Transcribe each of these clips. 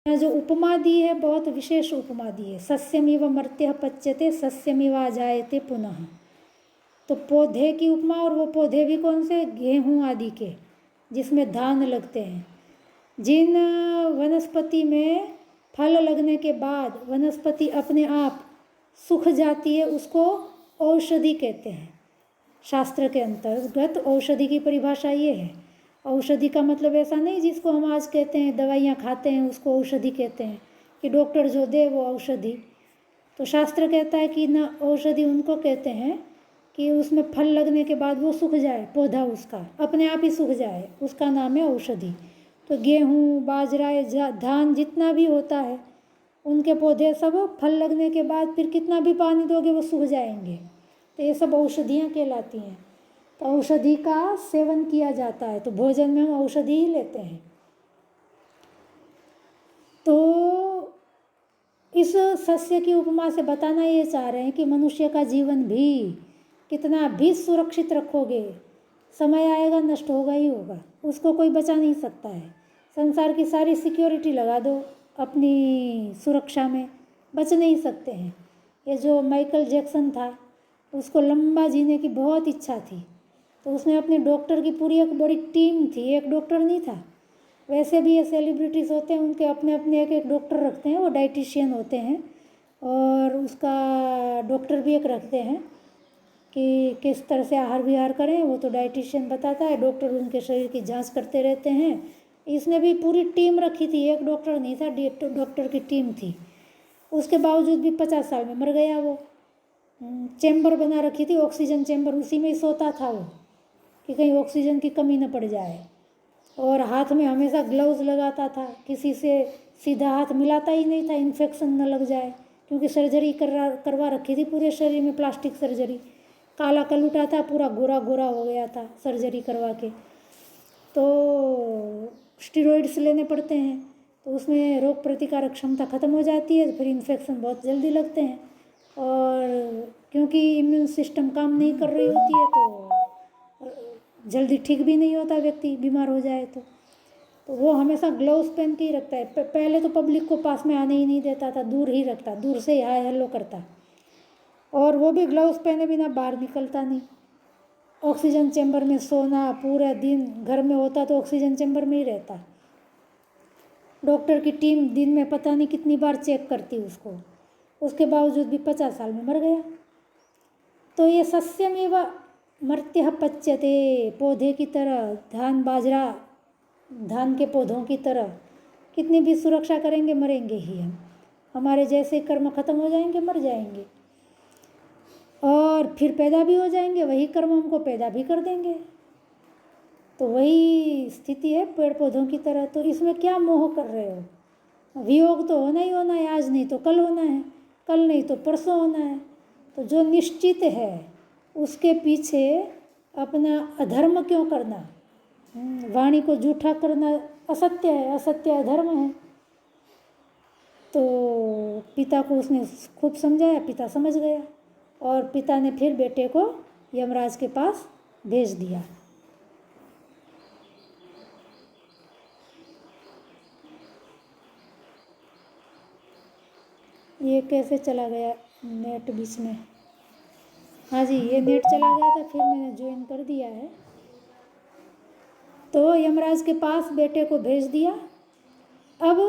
यहाँ जो उपमा दी है बहुत विशेष उपमा दी है। सस्यमिव मर्त्यः पच्यते सस्यमिवा जायते पुनः। तो पौधे की उपमा, और वो पौधे भी कौन से? गेहूँ आदि के, जिसमें धान लगते हैं। जिन वनस्पति में फल लगने के बाद वनस्पति अपने आप सूख जाती है उसको औषधि कहते हैं। शास्त्र के अंतर्गत औषधि की परिभाषा ये है। औषधि का मतलब ऐसा नहीं जिसको हम आज कहते हैं दवाइयाँ खाते हैं उसको औषधि कहते हैं कि डॉक्टर जो दे वो औषधि। तो शास्त्र कहता है कि न, औषधि उनको कहते हैं कि उसमें फल लगने के बाद वो सूख जाए, पौधा उसका अपने आप ही सूख जाए, उसका नाम है औषधि। तो गेहूँ, बाजरा, धान जितना भी होता है उनके पौधे सब फल लगने के बाद फिर कितना भी पानी दोगे वो सूख जाएंगे। तो ये सब औषधियाँ कहलाती हैं। तो औषधि का सेवन किया जाता है, तो भोजन में हम औषधि ही लेते हैं। तो इस सस्य की उपमा से बताना ये चाह रहे हैं कि मनुष्य का जीवन भी कितना भी सुरक्षित रखोगे, समय आएगा नष्ट होगा ही होगा, उसको कोई बचा नहीं सकता है। संसार की सारी सिक्योरिटी लगा दो अपनी सुरक्षा में, बच नहीं सकते हैं। ये जो माइकल जैक्सन था उसको लंबा जीने की बहुत इच्छा थी, तो उसने अपने डॉक्टर की पूरी एक बड़ी टीम थी, एक डॉक्टर नहीं था। वैसे भी ये सेलिब्रिटीज़ होते हैं उनके अपने अपने एक एक डॉक्टर रखते हैं, वो डाइटिशियन होते हैं, और उसका डॉक्टर भी एक रखते हैं कि किस तरह से आहार विहार करें, वो तो डाइटिशियन बताता है, डॉक्टर उनके शरीर की जांच करते रहते हैं। इसने भी पूरी टीम रखी थी, एक डॉक्टर नहीं था, डॉक्टर की टीम थी। उसके बावजूद भी 50 साल में मर गया वो। चैम्बर बना रखी थी, ऑक्सीजन चैम्बर, उसी में ही सोता था वो कि कहीं ऑक्सीजन की कमी न पड़ जाए। और हाथ में हमेशा ग्लव्स लगाता था, किसी से सीधा हाथ मिलाता ही नहीं था, इन्फेक्शन न लग जाए, क्योंकि सर्जरी करवा रखी थी पूरे शरीर में, प्लास्टिक सर्जरी। काला कलूटा था, पूरा गोरा गोरा हो गया था सर्जरी करवा के। तो स्टेरॉइड्स लेने पड़ते हैं, तो उसमें रोग प्रतिकारक क्षमता ख़त्म हो जाती है, तो फिर इन्फेक्शन बहुत जल्दी लगते हैं। और क्योंकि इम्यून सिस्टम काम नहीं कर रही होती है तो जल्दी ठीक भी नहीं होता व्यक्ति बीमार हो जाए तो वो हमेशा ग्लव्स पहन के ही रखता है। पहले तो पब्लिक को पास में आने ही नहीं देता था, दूर ही रखता, दूर से ही हाय हेलो करता, और वो भी ग्लव्स पहने बिना बाहर निकलता नहीं। ऑक्सीजन चैम्बर में सोना, पूरा दिन घर में होता तो ऑक्सीजन चैम्बर में ही रहता। डॉक्टर की टीम दिन में पता नहीं कितनी बार चेक करती उसको, उसके बावजूद भी 50 साल में मर गया। तो ये सस्यमेव मर्त्यः पच्यते, पौधे की तरह, धान बाजरा धान के पौधों की तरह कितनी भी सुरक्षा करेंगे मरेंगे ही हम। हमारे जैसे कर्म खत्म हो जाएंगे, मर जाएंगे, और फिर पैदा भी हो जाएंगे, वही कर्म हमको पैदा भी कर देंगे। तो वही स्थिति है पेड़ पौधों की तरह। तो इसमें क्या मोह कर रहे हो? वियोग तो होना ही होना है, आज नहीं तो कल होना है, कल नहीं तो परसों होना है। तो जो निश्चित है उसके पीछे अपना अधर्म क्यों करना? वाणी को जूठा करना असत्य है, असत्य अधर्म है। तो पिता को उसने खूब समझाया, पिता समझ गया, और पिता ने फिर बेटे को यमराज के पास भेज दिया। ये कैसे चला गया नेट बीच में? हाँ जी, ये नेट चला गया था, फिर मैंने ज्वाइन कर दिया है। तो यमराज के पास बेटे को भेज दिया। अब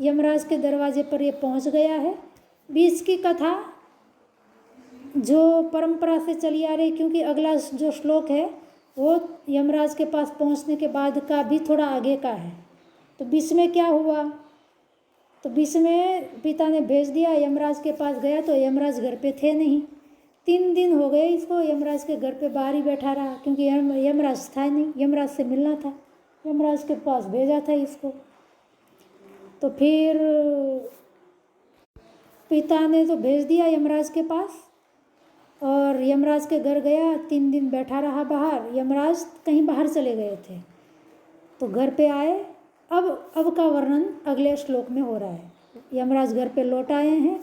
यमराज के दरवाजे पर ये पहुंच गया है। बीच की कथा जो परंपरा से चली आ रही, क्योंकि अगला जो श्लोक है वो यमराज के पास पहुंचने के बाद का भी थोड़ा आगे का है। तो बीच में क्या हुआ? तो बीच में पिता ने भेज दिया, यमराज के पास गया तो यमराज घर पे थे नहीं। 3 दिन हो गए इसको यमराज के घर पे बाहर ही बैठा रहा, क्योंकि यमराज था नहीं, यमराज से मिलना था, यमराज के पास भेजा था इसको। तो फिर पिता ने तो भेज दिया यमराज के पास, और यमराज के घर गया, 3 दिन बैठा रहा बाहर। यमराज कहीं बाहर चले गए थे, तो घर पे आए। अब का वर्णन अगले श्लोक में हो रहा है। यमराज घर पे लौट आए हैं,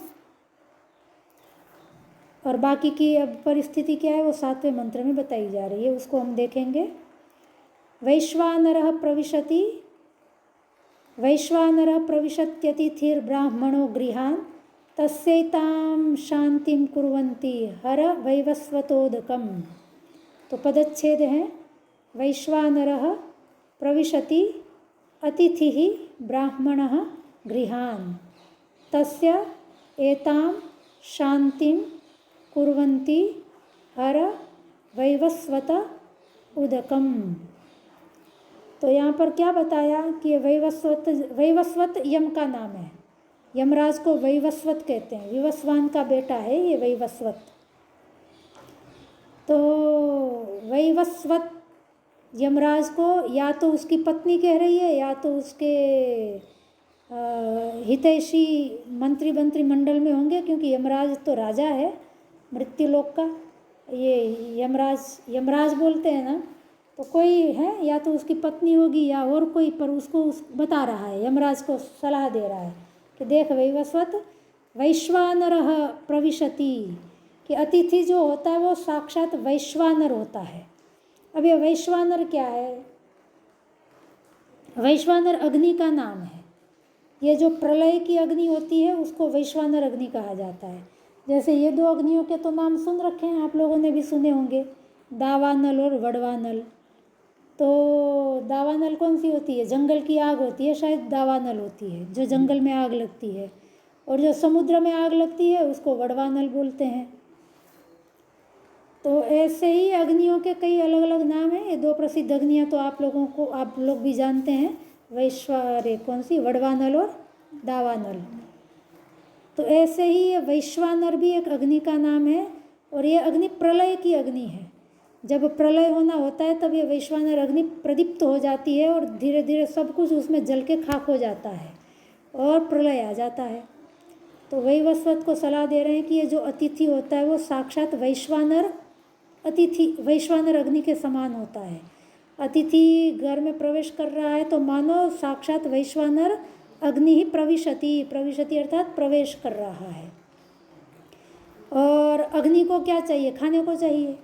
और बाकी की अब परिस्थिति क्या है वो 7वें मंत्र में बताई जा रही है, उसको हम देखेंगे। वैश्वानरः प्रविशति वैश्वानरः प्रविशत्यतिथिर्ब्राह्मणो गृहान् तस्यैतां शांतिं कुर्वन्ति हर वैवस्वतोदकम्। तो पदच्छेद है, वैश्वानरः प्रविशति अतिथिः ब्राह्मणः गृहान् तस्य एतां शांतिं कुर्वन्ति हर वैवस्वत उदकम्। तो यहाँ पर क्या बताया कि वैवस्वत यम का नाम है। यमराज को वैवस्वत कहते हैं, विवस्वान का बेटा है ये वैवस्वत। तो वैवस्वत यमराज को या तो उसकी पत्नी कह रही है या तो उसके हितैषी मंत्री मंडल में होंगे, क्योंकि यमराज तो राजा है मृत्युलोक का। ये यमराज बोलते हैं ना, तो कोई है या तो उसकी पत्नी होगी या और कोई, पर उसको बता रहा है, यमराज को सलाह दे रहा है कि देख वैवस्वत, वैश्वानरः प्रविशति, कि अतिथि जो होता है वो साक्षात वैश्वानर होता है। अब ये वैश्वानर क्या है? वैश्वानर अग्नि का नाम है। ये जो प्रलय की अग्नि होती है उसको वैश्वानर अग्नि कहा जाता है। जैसे ये दो अग्नियों के तो नाम सुन रखे हैं, आप लोगों ने भी सुने होंगे, दावानल और वडवानल। तो दावानल कौन सी होती है? जंगल की आग होती है, शायद दावानल होती है जो जंगल में आग लगती है, और जो समुद्र में आग लगती है उसको वडवानल बोलते हैं। तो ऐसे ही अग्नियों के कई अलग अलग नाम हैं। ये दो प्रसिद्ध अग्नियाँ तो आप लोग भी जानते हैं, कौन सी, वडवानल और दावानल। तो ऐसे ही ये वैश्वानर भी एक अग्नि का नाम है, और ये अग्नि प्रलय की अग्नि है। जब प्रलय होना होता है तब ये वैश्वानर अग्नि प्रदीप्त हो जाती है और धीरे धीरे सब कुछ उसमें जल के खाक हो जाता है और प्रलय आ जाता है। तो वैवस्वत को सलाह दे रहे हैं कि ये जो अतिथि होता है वो साक्षात वैश्वानर अग्नि के समान होता है। अतिथि घर में प्रवेश कर रहा है तो मानो साक्षात वैश्वानर अग्नि ही प्रविशति अर्थात प्रवेश कर रहा है। और अग्नि को क्या चाहिए? खाने को चाहिए।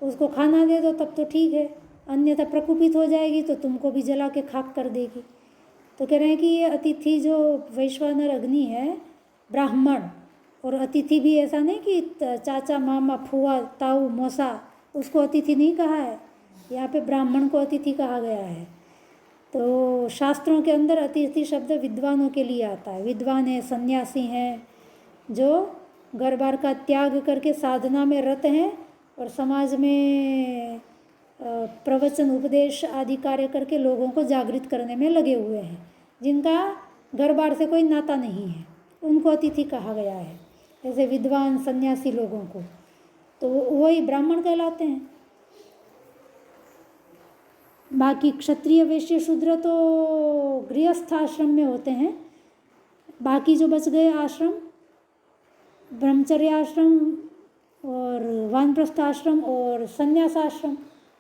उसको खाना दे दो तब तो ठीक है, अन्यथा प्रकुपित हो जाएगी तो तुमको भी जला के खाक कर देगी। तो कह रहे हैं कि ये अतिथि जो वैश्वानर अग्नि है, ब्राह्मण, और अतिथि भी ऐसा नहीं कि चाचा मामा फुआ ताऊ मौसा, उसको अतिथि नहीं कहा है, यहाँ पे ब्राह्मण को अतिथि कहा गया है। तो शास्त्रों के अंदर अतिथि शब्द विद्वानों के लिए आता है। विद्वान है, सन्यासी हैं, जो घर बार का त्याग करके साधना में रत हैं और समाज में प्रवचन उपदेश आदि कार्य करके लोगों को जागृत करने में लगे हुए हैं, जिनका घर बार से कोई नाता नहीं है, उनको अतिथि कहा गया है। जैसे विद्वान सन्यासी लोगों को, तो वही ब्राह्मण कहलाते हैं। बाकी क्षत्रिय वैश्य शूद्र तो गृहस्थ आश्रम में होते हैं। बाकी जो बच गए आश्रम, ब्रह्मचर्य आश्रम और वानप्रस्थ आश्रम और संन्यास आश्रम,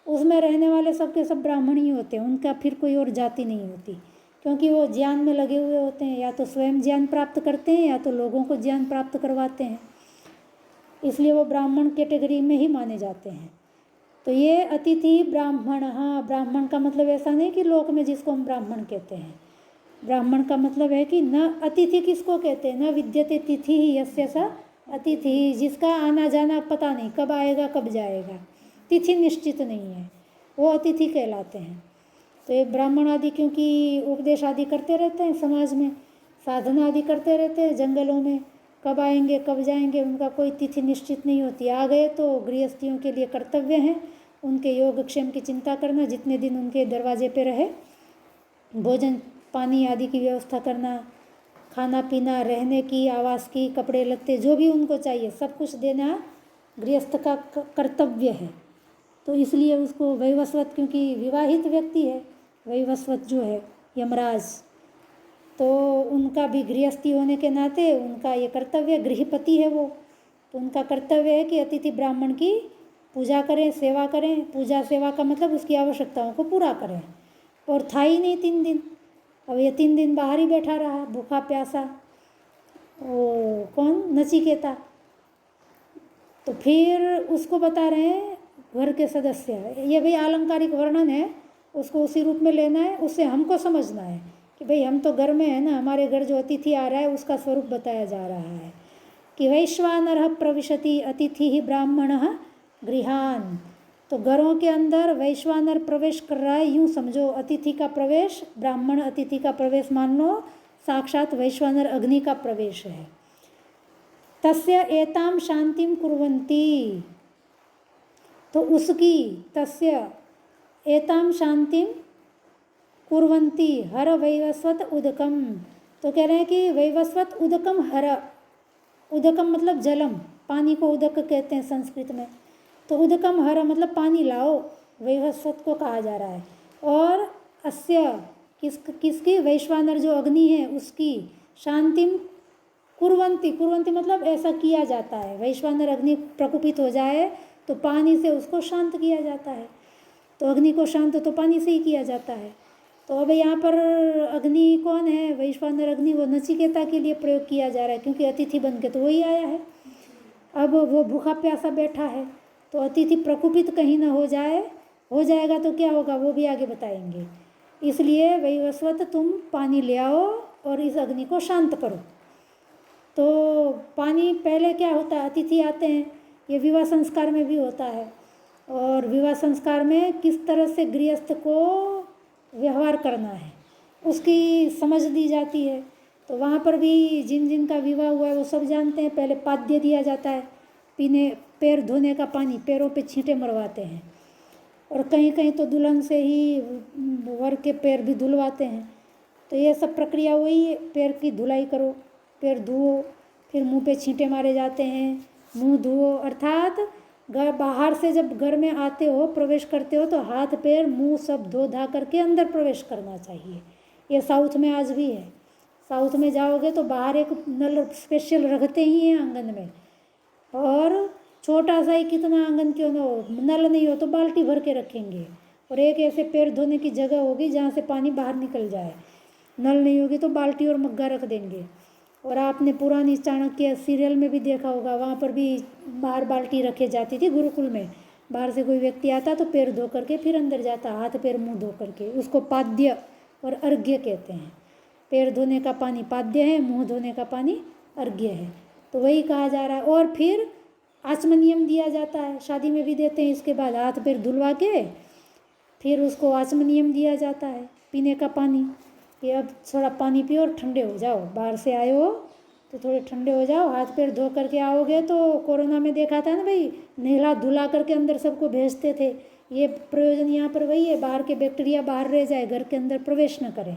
उसमें रहने वाले सब के सब ब्राह्मण ही होते हैं। उनका फिर कोई और जाति नहीं होती, क्योंकि वो ज्ञान में लगे हुए होते हैं, या तो स्वयं ज्ञान प्राप्त करते हैं या तो लोगों को ज्ञान प्राप्त करवाते हैं, इसलिए वो ब्राह्मण कैटेगरी में ही माने जाते हैं। तो ये अतिथि ब्राह्मण, हाँ, ब्राह्मण का मतलब ऐसा नहीं कि लोक में जिसको हम ब्राह्मण कहते हैं। ब्राह्मण का मतलब है कि न अतिथि किसको कहते हैं, न विद्यते तिथि ही यस्य स अतिथि, जिसका आना जाना पता नहीं, कब आएगा कब जाएगा, तिथि निश्चित नहीं है, वो अतिथि कहलाते हैं। तो ये ब्राह्मण आदि क्योंकि उपदेश आदि करते रहते हैं, समाज में साधना आदि करते रहते हैं, जंगलों में कब आएंगे कब जाएंगे उनका कोई तिथि निश्चित नहीं होती। आ गए तो गृहस्थियों के लिए कर्तव्य है उनके योगक्षेम की चिंता करना, जितने दिन उनके दरवाजे पे रहे, भोजन पानी आदि की व्यवस्था करना, खाना पीना, रहने की, आवास की, कपड़े लत्ते, जो भी उनको चाहिए सब कुछ देना गृहस्थ का कर्तव्य है। तो इसलिए उसको वैवस्वत, क्योंकि विवाहित व्यक्ति है वैवस्वत जो है यमराज, तो उनका भी गृहस्थी होने के नाते उनका ये कर्तव्य, गृहपति है वो, तो उनका कर्तव्य है कि अतिथि ब्राह्मण की पूजा करें, सेवा करें। पूजा सेवा का मतलब उसकी आवश्यकताओं को पूरा करें। और था ही नहीं 3 दिन, अब ये 3 दिन बाहर ही बैठा रहा भूखा प्यासा, वो कौन, नचिकेता। तो फिर उसको बता रहे हैं घर के सदस्य, ये भी अलंकारिक वर्णन है, उसको उसी रूप में लेना है, उससे हमको समझना है कि भाई हम तो घर में है ना, हमारे घर जो अतिथि आ रहा है उसका स्वरूप बताया जा रहा है कि वैश्वानरः प्रविशति अतिथि ब्राह्मणः गृहान। तो घरों के अंदर वैश्वानर प्रवेश कर रहा है, यूँ समझो अतिथि का प्रवेश, ब्राह्मण अतिथि का प्रवेश मान लो साक्षात वैश्वानर अग्नि का प्रवेश है। तस्य एताम शांतिम कुर्वन्ति, तो उसकी तस्य एताम शांतिम कुर्वन्ति हर वैवस्वत उदकम। तो कह रहे हैं कि वैवस्वत उदकम हर, उदकम मतलब जलम, पानी को उदक कहते हैं संस्कृत में। तो उदकम हर मतलब पानी लाओ, वैवस्वत को कहा जा रहा है। और अस्य किसकी, वैश्वानर जो अग्नि है उसकी, शांतिम कुर्वन्ति, कुर्वन्ति मतलब ऐसा किया जाता है, वैश्वानर अग्नि प्रकुपित हो जाए तो पानी से उसको शांत किया जाता है। तो अग्नि को शांत तो पानी से ही किया जाता है। तो अब यहाँ पर अग्नि कौन है, वैश्वानर अग्नि, वो नचिकेता के लिए प्रयोग किया जा रहा है क्योंकि अतिथि बन के तो वही आया है। अब वो भूखा प्यासा बैठा है तो अतिथि प्रकुपित कहीं ना हो जाए, हो जाएगा तो क्या होगा वो भी आगे बताएंगे। इसलिए वैवस्वत तुम पानी ले आओ और इस अग्नि को शांत करो। तो पानी पहले क्या होता है, अतिथि आते हैं, ये विवाह संस्कार में भी होता है। और विवाह संस्कार में किस तरह से गृहस्थ को व्यवहार करना है उसकी समझ दी जाती है। तो वहाँ पर भी जिन जिन का विवाह हुआ है वो सब जानते हैं। पहले पाद्य दिया जाता है, पीने पैर धोने का पानी, पैरों पे छींटे मरवाते हैं। और कहीं कहीं तो दुल्हन से ही वर के पैर भी धुलवाते हैं। तो ये सब प्रक्रिया वही है, पैर की धुलाई करो, पैर धुओ, फिर मुंह पे छींटे मारे जाते हैं, मुंह धुओ। अर्थात घर बाहर से जब घर में आते हो, प्रवेश करते हो, तो हाथ पैर मुंह सब धो धा करके अंदर प्रवेश करना चाहिए। ये साउथ में आज भी है। साउथ में जाओगे तो बाहर एक नल स्पेशल रखते ही हैं आंगन में, और छोटा सा ही कितना आंगन क्यों ना हो, नल नहीं हो तो बाल्टी भर के रखेंगे। और एक ऐसे पैर धोने की जगह होगी जहाँ से पानी बाहर निकल जाए। नल नहीं होगी तो बाल्टी और मग्गा रख देंगे। और आपने पुरानी चाणक्य सीरियल में भी देखा होगा, वहाँ पर भी बाहर बाल्टी रखे जाती थी गुरुकुल में। बाहर से कोई व्यक्ति आता तो पैर धो करके फिर अंदर जाता, हाथ पैर मुंह धो करके। उसको पाद्य और अर्घ्य कहते हैं। पैर धोने का पानी पाद्य है, मुंह धोने का पानी अर्घ्य है। तो वही कहा जा रहा है। और फिर आचमनियम दिया जाता है, शादी में भी देते हैं। इसके बाद हाथ पैर धुलवा के फिर उसको आचमनियम दिया जाता है, पीने का पानी। ये अब थोड़ा पानी पियो और ठंडे हो जाओ, बाहर से आए हो तो थोड़े ठंडे हो जाओ, हाथ पैर धो करके आओगे। तो कोरोना में देखा था ना भाई, नहला धुला करके अंदर सबको भेजते थे। ये प्रयोजन यहाँ पर वही है, बाहर के बैक्टीरिया बाहर रह जाए, घर के अंदर प्रवेश न करें।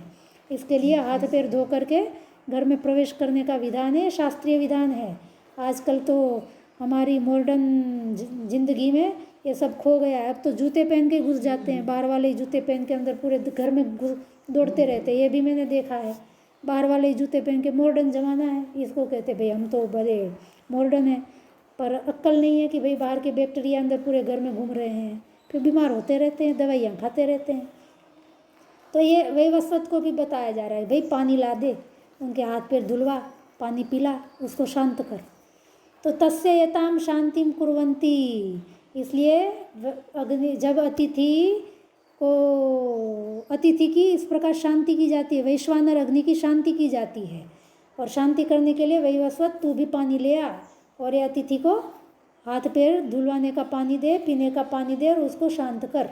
इसके लिए हाथ पैर धो करके घर में प्रवेश करने का विधान है, शास्त्रीय विधान है। आजकल तो हमारी मॉडर्न जिंदगी में ये सब खो गया है। अब तो जूते पहन के घुस जाते हैं, बाहर वाले जूते पहन के अंदर पूरे घर में दौड़ते रहते हैं। ये भी मैंने देखा है, बाहर वाले जूते पहन के। मॉडर्न ज़माना है, इसको कहते भाई हम तो बड़े मॉडर्न हैं, पर अक्ल नहीं है कि भाई बाहर के बैक्टीरिया अंदर पूरे घर में घूम रहे हैं, फिर बीमार होते रहते हैं, दवाइयाँ खाते रहते हैं। तो ये वैवस्वत को भी बताया जा रहा है, भाई पानी ला दे, उनके हाथ पैर धुलवा, पानी पिला, उसको शांत कर। तो तस्य एताम शांतिम कुर्वन्ति, इसलिए अग्नि जब अतिथि की इस प्रकार शांति की जाती है, वैश्वानर अग्नि की शांति की जाती है। और शांति करने के लिए वैवस्वत तू भी पानी ले आ और ये अतिथि को हाथ पैर धुलवाने का पानी दे, पीने का पानी दे और उसको शांत कर।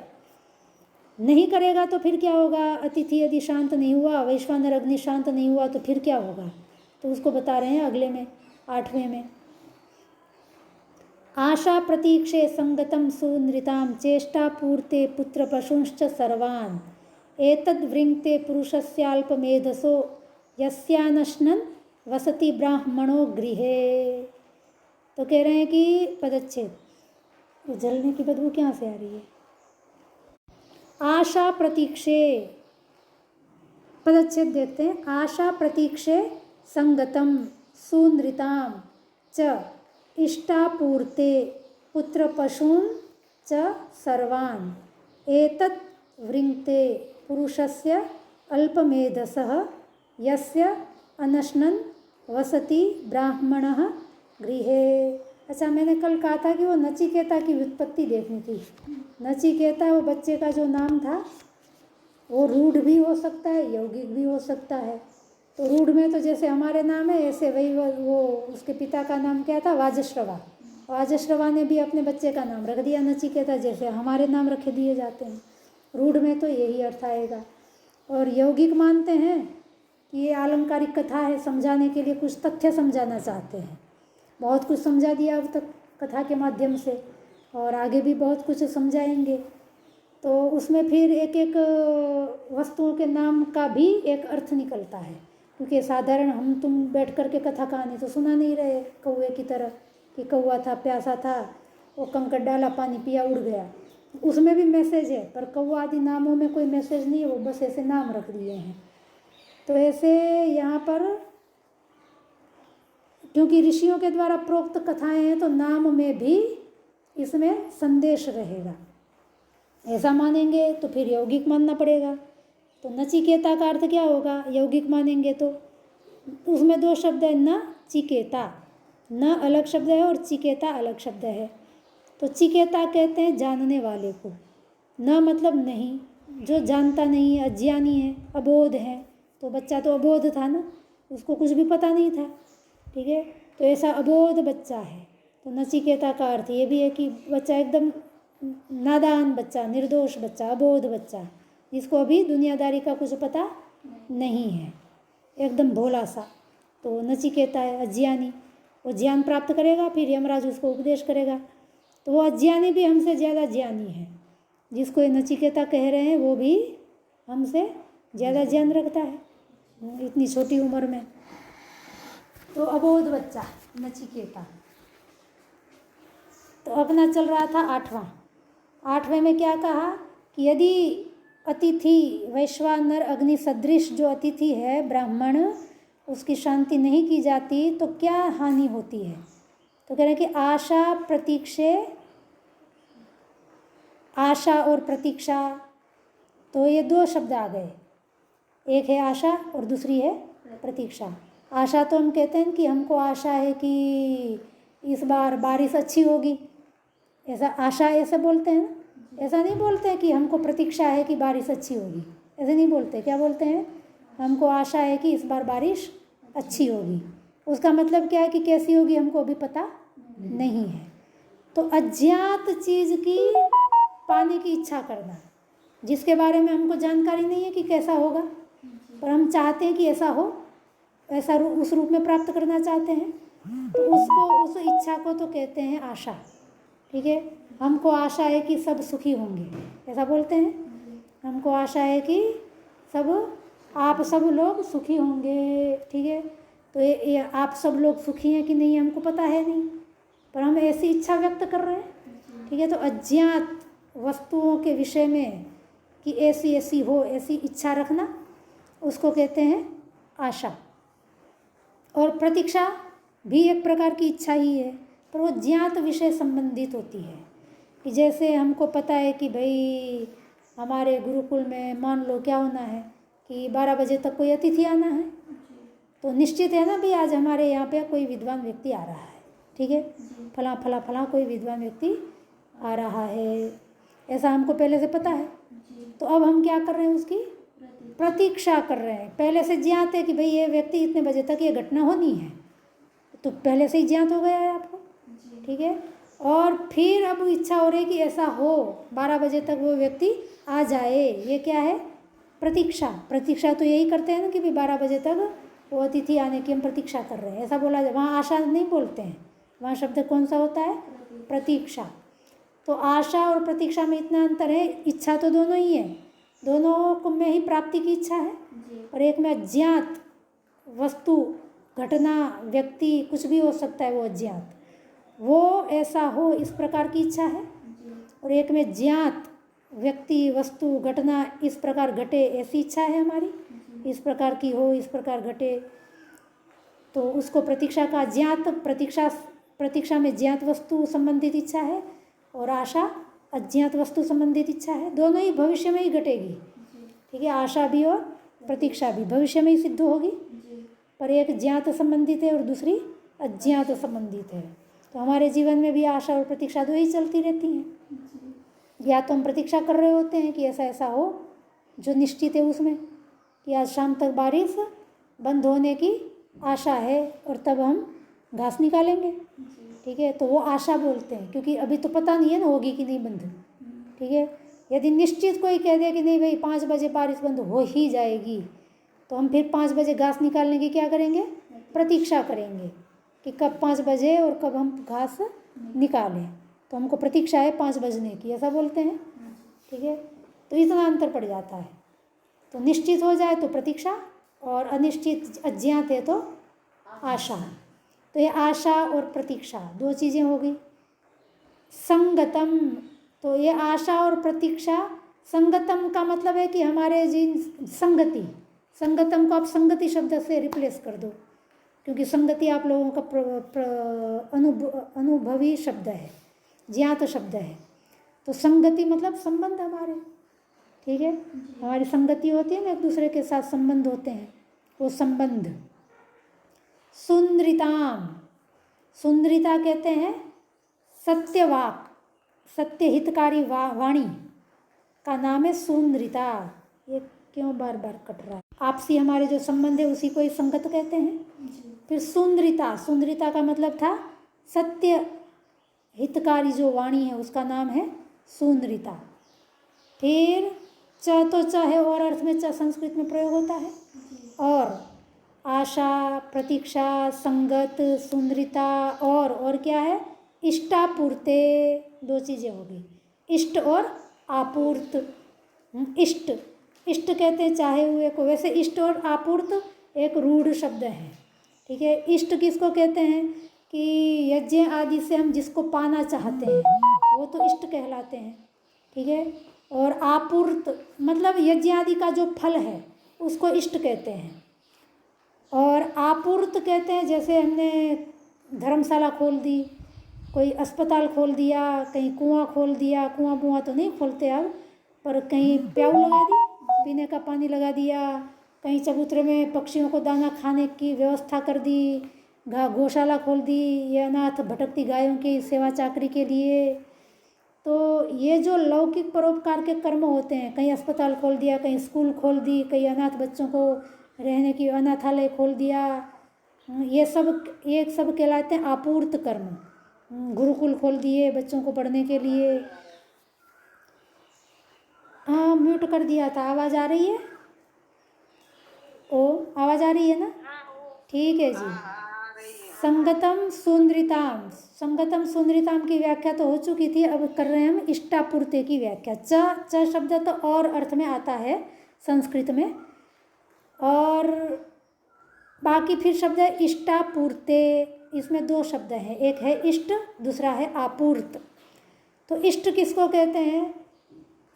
नहीं करेगा तो फिर क्या होगा, अतिथि यदि शांत नहीं हुआ, वैश्वानर अग्नि शांत नहीं हुआ तो फिर क्या होगा, तो उसको बता रहे हैं अगले में 8वें में। आशा प्रतीक्षे संगतम सुनृताम चेष्टा पूर्ते पुत्र पशुंश्च सर्वान् एतद्वृंक्ते पुरुषस्याल्पमेधसो यस्यानश्नन् वसति ब्राह्मणो गृहे। तो कह रहे हैं कि पदच्छेद, वो जलने की बदबू कहाँ से आ रही है। आशा प्रतीक्षे, पदच्छेद देखते हैं। आशा प्रतीक्षे संगतम सुनृताम च इष्टापूर्ते पुत्र पशून् च सर्वान् एतत् वृंक्ते पुरुषस्य अल्पमेधसः यस्य अनश्नन् वसति ब्राह्मणः गृहे। अच्छा, मैंने कल कहा था कि वो नचिकेता की व्युत्पत्ति देखनी थी। नचिकेता वो बच्चे का जो नाम था, वो रूढ़ भी हो सकता है, यौगिक भी हो सकता है। तो रूढ़ में तो जैसे हमारे नाम है, ऐसे वही वो उसके पिता का नाम क्या था, वाजश्रवा। वाजश्रवा ने भी अपने बच्चे का नाम रख दिया नचिकेता, जैसे हमारे नाम रखे दिए जाते हैं। रूढ़ में तो यही अर्थ आएगा। और यौगिक मानते हैं कि ये आलंकारिक कथा है, समझाने के लिए कुछ तथ्य समझाना चाहते हैं। बहुत कुछ समझा दिया अब तक कथा के माध्यम से, और आगे भी बहुत कुछ समझाएंगे। तो उसमें फिर एक एक वस्तुओं के नाम का भी एक अर्थ निकलता है, क्योंकि साधारण हम तुम बैठ कर के कथा कहानी तो सुना नहीं रहे कौवे की तरह, कि कौवा था, प्यासा था, वो कंकड़ डाला, पानी पिया, उड़ गया। उसमें भी मैसेज है, पर कौवा आदि नामों में कोई मैसेज नहीं है, वो बस ऐसे नाम रख दिए हैं। तो ऐसे यहाँ पर क्योंकि ऋषियों के द्वारा प्रोक्त कथाएं हैं, तो नाम में भी इसमें संदेश रहेगा। ऐसा मानेंगे तो फिर यौगिक मानना पड़ेगा। तो नचिकेता का अर्थ क्या होगा यौगिक मानेंगे तो? उसमें दो शब्द है, न चिकेता, न अलग शब्द है और चिकेता अलग शब्द है। तो चिकेता कहते हैं जानने वाले को, न मतलब नहीं, जो जानता नहीं है, अज्ञानी है, अबोध है। तो बच्चा तो अबोध था ना, उसको कुछ भी पता नहीं था, ठीक है। तो ऐसा अबोध बच्चा है। तो नचिकेता का अर्थ ये भी है कि बच्चा एकदम नादान बच्चा, निर्दोष बच्चा, अबोध बच्चा, जिसको अभी दुनियादारी का कुछ पता नहीं है, एकदम भोला सा। तो नचिकेता है अज्ञानी, वो ज्ञान प्राप्त करेगा, फिर यमराज उसको उपदेश करेगा। तो वो अज्ञानी भी हमसे ज़्यादा ज्ञानी है, जिसको ये नचिकेता कह रहे हैं वो भी हमसे ज़्यादा ज्ञान रखता है इतनी छोटी उम्र में। तो अबोध बच्चा नचिकेता। तो अपना चल रहा था 8वां में क्या कहा कि यदि अतिथि वैश्वानर अग्नि सदृश जो अतिथि है ब्राह्मण, उसकी शांति नहीं की जाती तो क्या हानि होती है? तो कह रहे हैं कि आशा और प्रतीक्षा, तो ये दो शब्द आ गए, एक है आशा और दूसरी है प्रतीक्षा। आशा तो हम कहते हैं कि हमको आशा है कि इस बार बारिश अच्छी होगी, ऐसा आशा ऐसे बोलते हैं ना। ऐसा नहीं बोलते हैं कि हमको प्रतीक्षा है कि बारिश अच्छी होगी, ऐसे नहीं बोलते। क्या बोलते हैं? हमको आशा है कि इस बार बारिश अच्छी होगी। उसका मतलब क्या है कि कैसी होगी हमको अभी पता नहीं है। तो अज्ञात चीज़ की पाने की इच्छा करना, जिसके बारे में हमको जानकारी नहीं है कि कैसा होगा, पर हम चाहते हैं कि ऐसा हो, ऐसा उस रूप में प्राप्त करना चाहते हैं, तो उसको, उस इच्छा को तो कहते हैं आशा, ठीक है। हमको आशा है कि सब सुखी होंगे, ऐसा बोलते हैं। हमको आशा है कि आप सब लोग सुखी होंगे, ठीक है। तो ये आप सब लोग सुखी हैं कि नहीं हमको पता है नहीं, पर हम ऐसी इच्छा व्यक्त कर रहे हैं, ठीक है। तो अज्ञात वस्तुओं के विषय में कि ऐसी ऐसी हो, ऐसी इच्छा रखना, उसको कहते हैं आशा। और प्रतीक्षा भी एक प्रकार की इच्छा ही है, पर वो ज्ञात विषय संबंधित होती है। कि जैसे हमको पता है कि भाई हमारे गुरुकुल में मान लो क्या होना है कि 12 बजे तक कोई अतिथि आना है, तो निश्चित है ना भी आज हमारे यहाँ पे कोई विद्वान व्यक्ति आ रहा है, ठीक है, फला फला फला कोई विद्वान व्यक्ति आ रहा है, ऐसा हमको पहले से पता है। तो अब हम क्या कर रहे हैं? उसकी प्रतीक्षा कर रहे हैं। पहले से ज्ञात है कि भाई ये व्यक्ति इतने बजे तक ये घटना होनी है, तो पहले से ही ज्ञात हो गया है आपको, ठीक है। और फिर अब इच्छा हो रही है कि ऐसा हो, 12 बजे तक वो व्यक्ति आ जाए। ये क्या है? प्रतीक्षा। प्रतीक्षा तो यही करते हैं ना कि भाई 12 बजे तक वो अतिथि आने की हम प्रतीक्षा कर रहे हैं, ऐसा बोला जाए। वहाँ आशा नहीं बोलते हैं, वहाँ शब्द कौन सा होता है? प्रतीक्षा। तो आशा और प्रतीक्षा में इतना अंतर है। इच्छा तो दोनों ही है, दोनों में ही प्राप्ति की इच्छा है, और एक में अज्ञात वस्तु, घटना, व्यक्ति, कुछ भी हो सकता है वो अज्ञात, वो ऐसा हो इस प्रकार की इच्छा है। और एक में ज्ञात व्यक्ति, वस्तु, घटना इस प्रकार घटे ऐसी इच्छा है हमारी, इस प्रकार की हो, इस प्रकार घटे, तो उसको प्रतीक्षा का ज्ञात। प्रतीक्षा में ज्ञात वस्तु संबंधित इच्छा है, और आशा अज्ञात वस्तु संबंधित इच्छा है। दोनों ही भविष्य में ही घटेगी, ठीक है। आशा भी और प्रतीक्षा भी भविष्य में ही सिद्ध होगी, पर एक ज्ञात संबंधित है और दूसरी अज्ञात संबंधित है। तो हमारे जीवन में भी आशा और प्रतीक्षा दो ही चलती रहती हैं। या तो हम प्रतीक्षा कर रहे होते हैं कि ऐसा ऐसा हो, जो निश्चित है उसमें कि आज शाम तक बारिश बंद होने की आशा है और तब हम घास निकालेंगे। ठीक है, तो वो आशा बोलते हैं, क्योंकि अभी तो पता नहीं है ना होगी कि नहीं बंद। ठीक है, यदि निश्चित कोई कह दे कि नहीं भाई 5 बजे बारिश बंद हो ही जाएगी, तो हम फिर 5 बजे घास निकालने की क्या करेंगे, प्रतीक्षा करेंगे कि कब 5 बजे और कब हम घास निकालें। तो हमको प्रतीक्षा है 5 बजने की, ऐसा बोलते हैं। ठीक है, तो इतना अंतर पड़ जाता है। तो निश्चित हो जाए तो प्रतीक्षा, और अनिश्चित अज्ञात है तो आशा। तो ये आशा और प्रतीक्षा 2 चीज़ें हो गई। संगतम, तो ये आशा और प्रतीक्षा, संगतम का मतलब है कि हमारे जिन संगति, संगतम को आप संगति शब्द से रिप्लेस कर दो, क्योंकि संगति आप लोगों का अनुभवी शब्द है, ज्ञात शब्द है। तो संगति मतलब संबंध हमारे। ठीक है, हमारी संगति होती है ना, एक दूसरे के साथ संबंध होते हैं, वो संबंध। सुंदरिताम, सुंदरिता कहते हैं सत्यवाक, सत्य हितकारी वाणी का नाम है सुंदरिता। ये क्यों बार बार कट रहा है? आपसी हमारे जो संबंध है उसी को ही संगत कहते हैं। फिर सुंदरिता, सुंदरिता का मतलब था सत्य हितकारी जो वाणी है उसका नाम है सुंदरिता। फिर च, तो च है और अर्थ में च संस्कृत में प्रयोग होता है। और आशा, प्रतीक्षा, संगत, सुंदरिता, और क्या है, इष्टापूर्ते, 2 चीज़ें हो गई, इष्ट और आपूर्त। इष्ट, इष्ट कहते हैं चाहे हुए को, वैसे इष्ट और आपूर्त एक रूढ़ शब्द है। ठीक है, इष्ट किसको कहते हैं कि यज्ञ आदि से हम जिसको पाना चाहते हैं वो तो इष्ट कहलाते हैं। ठीक है, और आपूर्त मतलब यज्ञ आदि का जो फल है उसको इष्ट कहते हैं। और आपूर्त कहते हैं जैसे हमने धर्मशाला खोल दी, कोई अस्पताल खोल दिया, कहीं कुआं खोल दिया, कुआं बुआं तो नहीं खोलते अब, पर कहीं प्याऊ लगा दी, पीने का पानी लगा दिया, कहीं चबूतरे में पक्षियों को दाना खाने की व्यवस्था कर दी, गौशाला खोल दी, या अनाथ भटकती गायों की सेवा चाकरी के लिए। तो ये जो लौकिक परोपकार के कर्म होते हैं, कहीं अस्पताल खोल दिया, कहीं स्कूल खोल दी, कहीं अनाथ बच्चों को रहने की अनाथालय खोल दिया, ये सब कहलाते हैं आपूर्त कर्म। गुरुकुल खोल दिए बच्चों को पढ़ने के लिए। हाँ, म्यूट कर दिया था। आवाज़ आ रही है? आवाज़ आ रही है ना? ठीक है जी। संगतम सुंदरिताम, संगतम सुंदरिताम की व्याख्या तो हो चुकी थी, अब कर रहे हैं हम इष्टापूर्ते की व्याख्या। च शब्द तो और अर्थ में आता है संस्कृत में, और बाकी फिर शब्द है इष्टापूर्ते। इसमें 2 शब्द हैं, एक है इष्ट, दूसरा है आपूर्त। तो इष्ट किसको कहते हैं?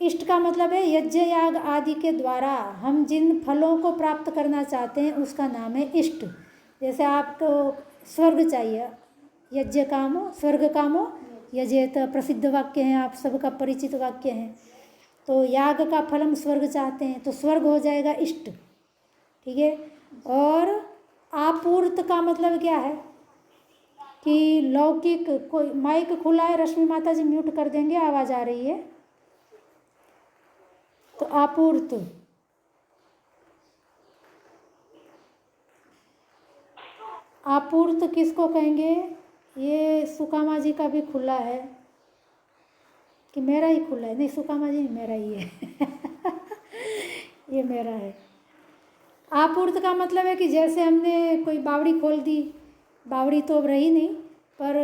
इष्ट का मतलब है यज्ञ याग आदि के द्वारा हम जिन फलों को प्राप्त करना चाहते हैं उसका नाम है इष्ट। जैसे आपको स्वर्ग चाहिए, यज्ञ कामो स्वर्ग कामो यजेत, प्रसिद्ध वाक्य है, आप सबका परिचित वाक्य है। तो याग का फल हम स्वर्ग चाहते हैं, तो स्वर्ग हो जाएगा इष्ट। ठीक है, और आपूर्त का मतलब क्या है कि लौकिक, कोई माइक खुला है, रश्मि माता जी म्यूट कर देंगे, आवाज़ आ रही है। तो आपूर्त, आपूर्त किसको कहेंगे? ये सुकामा जी का भी खुला है कि मेरा ही खुला है? नहीं, सुकामा जी मेरा ही है ये मेरा है। आपूर्त का मतलब है कि जैसे हमने कोई बावड़ी खोल दी, बावड़ी तो अब रही नहीं, पर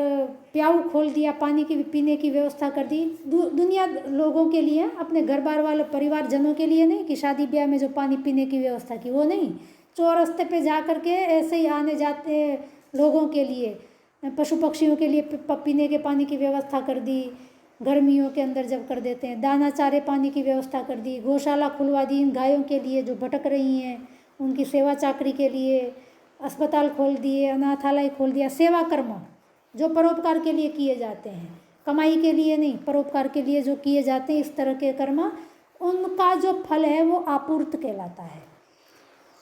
प्याऊ खोल दिया, पानी की पीने की व्यवस्था कर दी, दुनिया लोगों के लिए, अपने घर बार वाले परिवारजनों के लिए नहीं कि शादी ब्याह में जो पानी पीने की व्यवस्था की, वो नहीं, चौरस्ते पे जा कर के ऐसे ही आने जाते लोगों के लिए, पशु पक्षियों के लिए पीने के पानी की व्यवस्था कर दी, गर्मियों के अंदर जब कर देते हैं, दाना चारे पानी की व्यवस्था कर दी, गौशाला खुलवा दी इन गायों के लिए जो भटक रही हैं उनकी सेवा चाकरी के लिए, अस्पताल खोल दिए, अनाथालय खोल दिया। सेवा कर्म जो परोपकार के लिए किए जाते हैं, कमाई के लिए नहीं, परोपकार के लिए जो किए जाते हैं, इस तरह के कर्म, उनका जो फल है वो आपूर्त कहलाता है।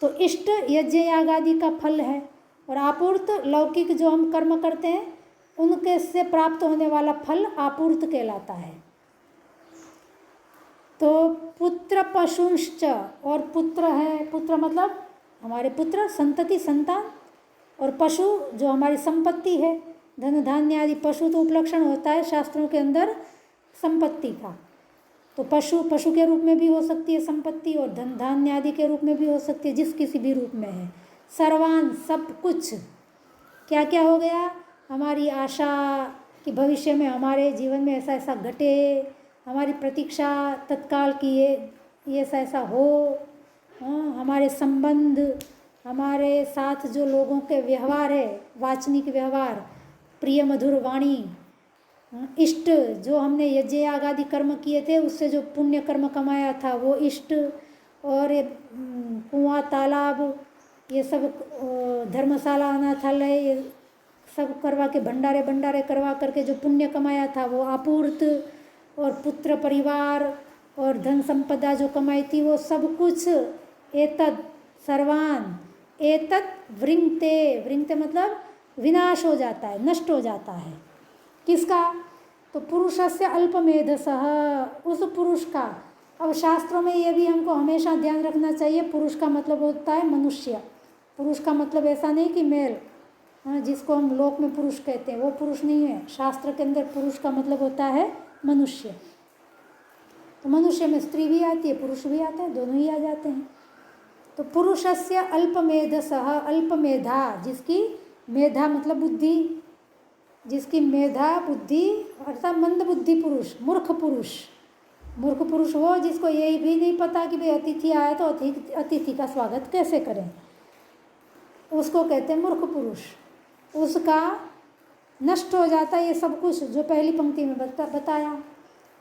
तो इष्ट यज्ञ याग आदि का फल है, और आपूर्त लौकिक जो हम कर्म करते हैं उनके से प्राप्त होने वाला फल आपूर्त कहलाता है। तो पुत्र पशुश्च, और पुत्र है, पुत्र मतलब हमारे पुत्र, संतति, संतान, और पशु जो हमारी संपत्ति है, धन धान्य आदि। पशु तो उपलक्षण होता है शास्त्रों के अंदर संपत्ति का, तो पशु पशु के रूप में भी हो सकती है संपत्ति, और धन धान्य आदि के रूप में भी हो सकती है, जिस किसी भी रूप में है। सर्वान, सब कुछ। क्या क्या हो गया? हमारी आशा कि भविष्य में हमारे जीवन में ऐसा ऐसा घटे, हमारी प्रतीक्षा तत्काल की ये ऐसा ऐसा हो, हमारे संबंध, हमारे साथ जो लोगों के व्यवहार है, वाचनिक व्यवहार, प्रिय मधुर वाणी, इष्ट, जो हमने यज्ञ याग आदि कर्म किए थे उससे जो पुण्य कर्म कमाया था वो इष्ट, और ये कुआं तालाब, ये सब धर्मशाला अनाथालय, ये सब करवा के भंडारे भंडारे करवा करके जो पुण्य कमाया था वो आपूर्त, और पुत्र परिवार और धन संपदा जो कमाई थी वो सब कुछ। एतद सर्वान एतत् वृंगते, वृंगते मतलब विनाश हो जाता है, नष्ट हो जाता है। किसका? तो पुरुषस्य अल्पमेधसः, उस पुरुष का। अब शास्त्रों में ये भी हमको हमेशा ध्यान रखना चाहिए, पुरुष का मतलब होता है मनुष्य। पुरुष का मतलब ऐसा नहीं कि मेल, जिसको हम लोक में पुरुष कहते हैं, वो पुरुष नहीं है। शास्त्र के अंदर पुरुष का मतलब होता है मनुष्य। तो मनुष्य में स्त्री भी आती है, पुरुष भी आते हैं, दोनों ही आ जाते हैं। तो पुरुषस्य अल्पमेधसः, अल्पमेधा, जिसकी मेधा मतलब बुद्धि, जिसकी मेधा बुद्धि अर्थात मंद बुद्धि पुरुष, मूर्ख पुरुष। मूर्ख पुरुष वो जिसको यही भी नहीं पता कि भाई अतिथि आया तो अतिथि का स्वागत कैसे करें, उसको कहते हैं मूर्ख पुरुष। उसका नष्ट हो जाता है ये सब कुछ जो पहली पंक्ति में बताया।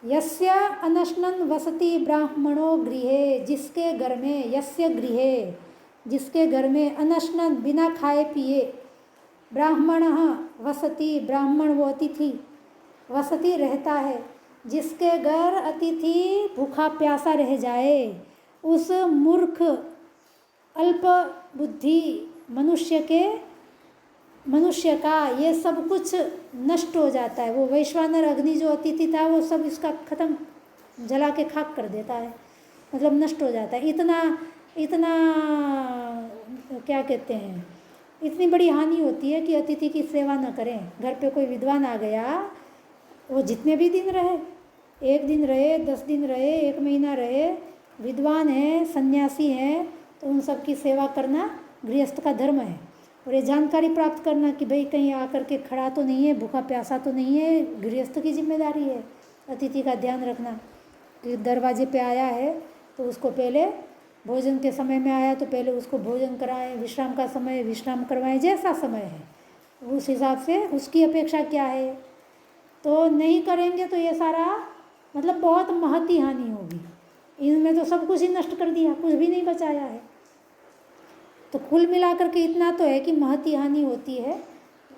यस्य अनशनन वसति ब्राह्मणो गृहे, जिसके घर में, यस्य गृहे, जिसके घर में, अनशनन बिना खाए पिए, ब्राह्मण वसति, ब्राह्मण वो अतिथि, वसति रहता है, जिसके घर अतिथि भूखा प्यासा रह जाए, उस मूर्ख अल्प बुद्धि मनुष्य का ये सब कुछ नष्ट हो जाता है। वो वैश्वानर अग्नि जो अतिथि था वो सब इसका खत्म, जला के खाक कर देता है, मतलब नष्ट हो जाता है। इतना क्या कहते हैं, इतनी बड़ी हानि होती है कि अतिथि की सेवा न करें। घर पे कोई विद्वान आ गया, वो जितने भी दिन रहे, 1 दिन रहे, 10 दिन रहे, 1 महीना रहे, विद्वान है, सन्यासी हैं, तो उन सब की सेवा करना गृहस्थ का धर्म है। और ये जानकारी प्राप्त करना कि भाई कहीं आकर के खड़ा तो नहीं है, भूखा प्यासा तो नहीं है, गृहस्थ की जिम्मेदारी है। अतिथि का ध्यान रखना कि दरवाजे पे आया है तो उसको पहले भोजन के समय में आया तो पहले उसको भोजन कराएं, विश्राम का समय विश्राम करवाएं, जैसा समय है उस हिसाब से उसकी अपेक्षा क्या है। तो नहीं करेंगे तो ये सारा मतलब बहुत महती हानि होगी। इनमें तो सब कुछ ही नष्ट कर दिया, कुछ भी नहीं बचाया है। तो कुल मिलाकर के इतना तो है कि महती हानि होती है,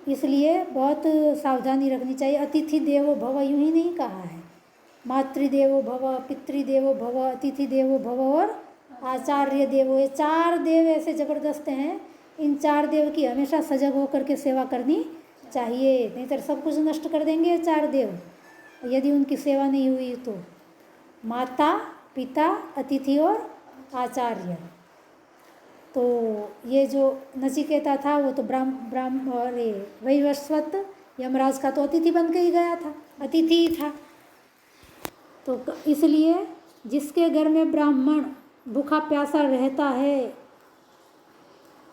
इसलिए बहुत सावधानी रखनी चाहिए। अतिथि देवो भव यूँ ही नहीं कहा है, मातृदेवो भव, पितृदेवो भव, अतिथि देवो भव और आचार्य देवो। ये 4 देव ऐसे ज़बरदस्त हैं, इन 4 देव की हमेशा सजग होकर के सेवा करनी चाहिए, नहीं तो सब कुछ नष्ट कर देंगे ये 4 देव यदि उनकी सेवा नहीं हुई तो। माता, पिता, अतिथि और आचार्य। तो ये जो नचिकेता था वो तो वैवस्वत यमराज का तो अतिथि बन के ही गया था, अतिथि ही था। तो इसलिए जिसके घर में ब्राह्मण भूखा प्यासा रहता है,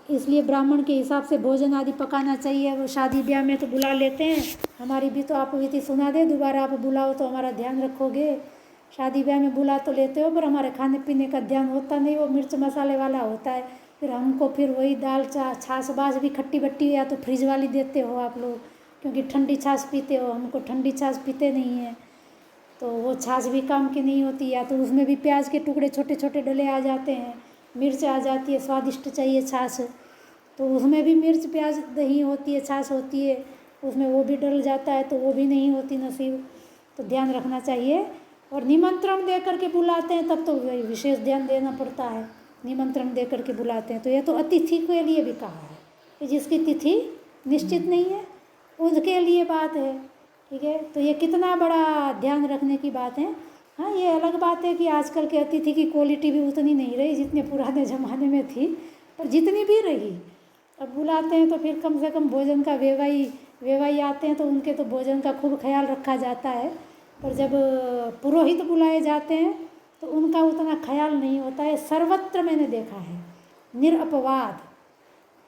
इसलिए ब्राह्मण के हिसाब से भोजन आदि पकाना चाहिए। वो शादी ब्याह में तो बुला लेते हैं, हमारी भी तो आप विधि सुना दे, दोबारा आप बुलाओ तो हमारा ध्यान रखोगे। शादी ब्याह में बुला तो लेते हो पर हमारे खाने पीने का ध्यान होता नहीं, वो मिर्च मसाले वाला होता है। फिर हमको फिर वही दाल छाछ बाछ भी खट्टी बट्टी या तो फ्रिज वाली देते हो आप लोग, क्योंकि ठंडी छाछ पीते हो, हमको ठंडी छाछ पीते नहीं हैं, तो वो छाछ भी काम की नहीं होती। या तो उसमें भी प्याज के टुकड़े छोटे छोटे डले आ जाते हैं, मिर्च आ जाती है, स्वादिष्ट चाहिए छाछ, तो उसमें भी मिर्च प्याज दही होती है, छाछ होती है, उसमें वो भी डल जाता है, तो वो भी नहीं होती नसीब। तो ध्यान रखना चाहिए। और निमंत्रण दे करके बुलाते हैं तब तो विशेष ध्यान देना पड़ता है, निमंत्रण दे करके बुलाते हैं। तो ये तो अतिथि के लिए भी कहा है कि जिसकी तिथि निश्चित नहीं है उसके लिए बात है, ठीक है। तो ये कितना बड़ा ध्यान रखने की बात है हाँ, ये अलग बात है कि आजकल के अतिथि की क्वालिटी भी उतनी नहीं रही जितने पुराने ज़माने में थी, पर जितनी भी रही अब बुलाते हैं तो फिर कम से कम भोजन का वेवाई आते हैं तो उनके तो भोजन का खूब ख्याल रखा जाता है। पर जब पुरोहित बुलाए जाते हैं तो उनका उतना ख्याल नहीं होता है, सर्वत्र मैंने देखा है, निरपवाद।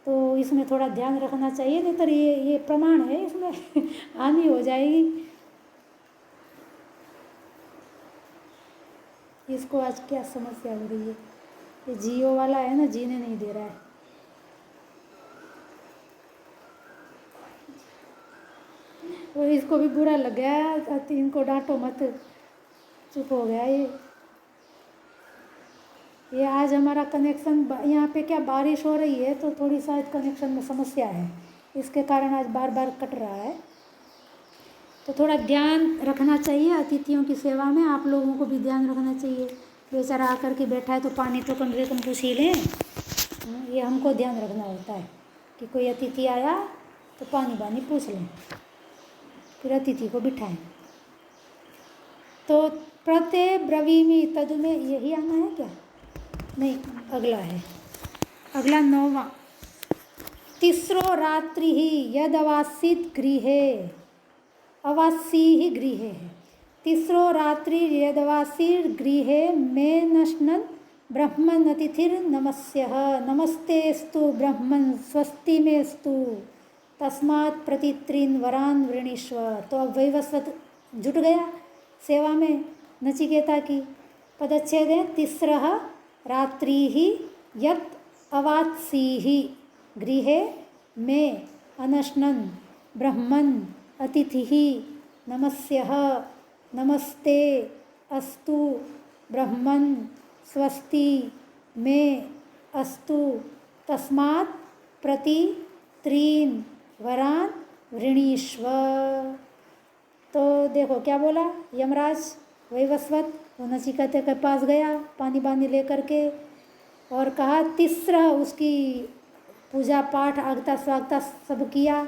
तो इसमें थोड़ा ध्यान रखना चाहिए, नहीं तो ये प्रमाण है, इसमें हानि हो जाएगी। इसको आज क्या समस्या हो रही है, ये जियो वाला है ना, जीने नहीं दे रहा है। वो इसको भी बुरा लग गया, इनको डांटो मत, चुप हो गया ये आज हमारा कनेक्शन यहाँ पे क्या बारिश हो रही है तो थोड़ी शायद कनेक्शन में समस्या है, इसके कारण आज बार बार कट रहा है। तो थोड़ा ध्यान रखना चाहिए अतिथियों की सेवा में, आप लोगों को भी ध्यान रखना चाहिए। बेचारा आकर के बैठा है तो पानी तो कम से कम पूछ ही लें, ये हमको ध्यान रखना होता है कि कोई अतिथि आया तो पानी वानी पूछ लें, फिर अतिथि को बिठाएं। तो प्रत्यय ब्रवीमि तदु में यही आना है क्या? नहीं, अगला है, अगला 9वां। तीसरो रात्रि ही यद अवासित गृहे, अवासी ही गृहे है। तीसरो रात्रि यदवासी गृहे में नश्नन ब्रह्मन अतिथिर नमस्यः, नमस्तेस्तु ब्रह्मन स्वस्ति मेस्तु तस्मात् प्रतित्रीन वरान वृणीष्व। तो अब वैवस्वत जुट गया सेवा में नचिकेता की। पदच्छेद है, तीसरः रात्रि ही यत् अवात्सीहि गृहे में अनश्नन ब्रह्मन अतिथिः नमस्यः, नमस्ते अस्तु ब्रह्मन स्वस्ति में अस्तु तस्मात् प्रति त्रीन वरान वृणीष्व। तो देखो क्या बोला यमराज वैवस्वत, वो नचिकेता के पास गया पानी बानी लेकर के और कहा तीसरा, उसकी पूजा पाठ आगता स्वागता सब किया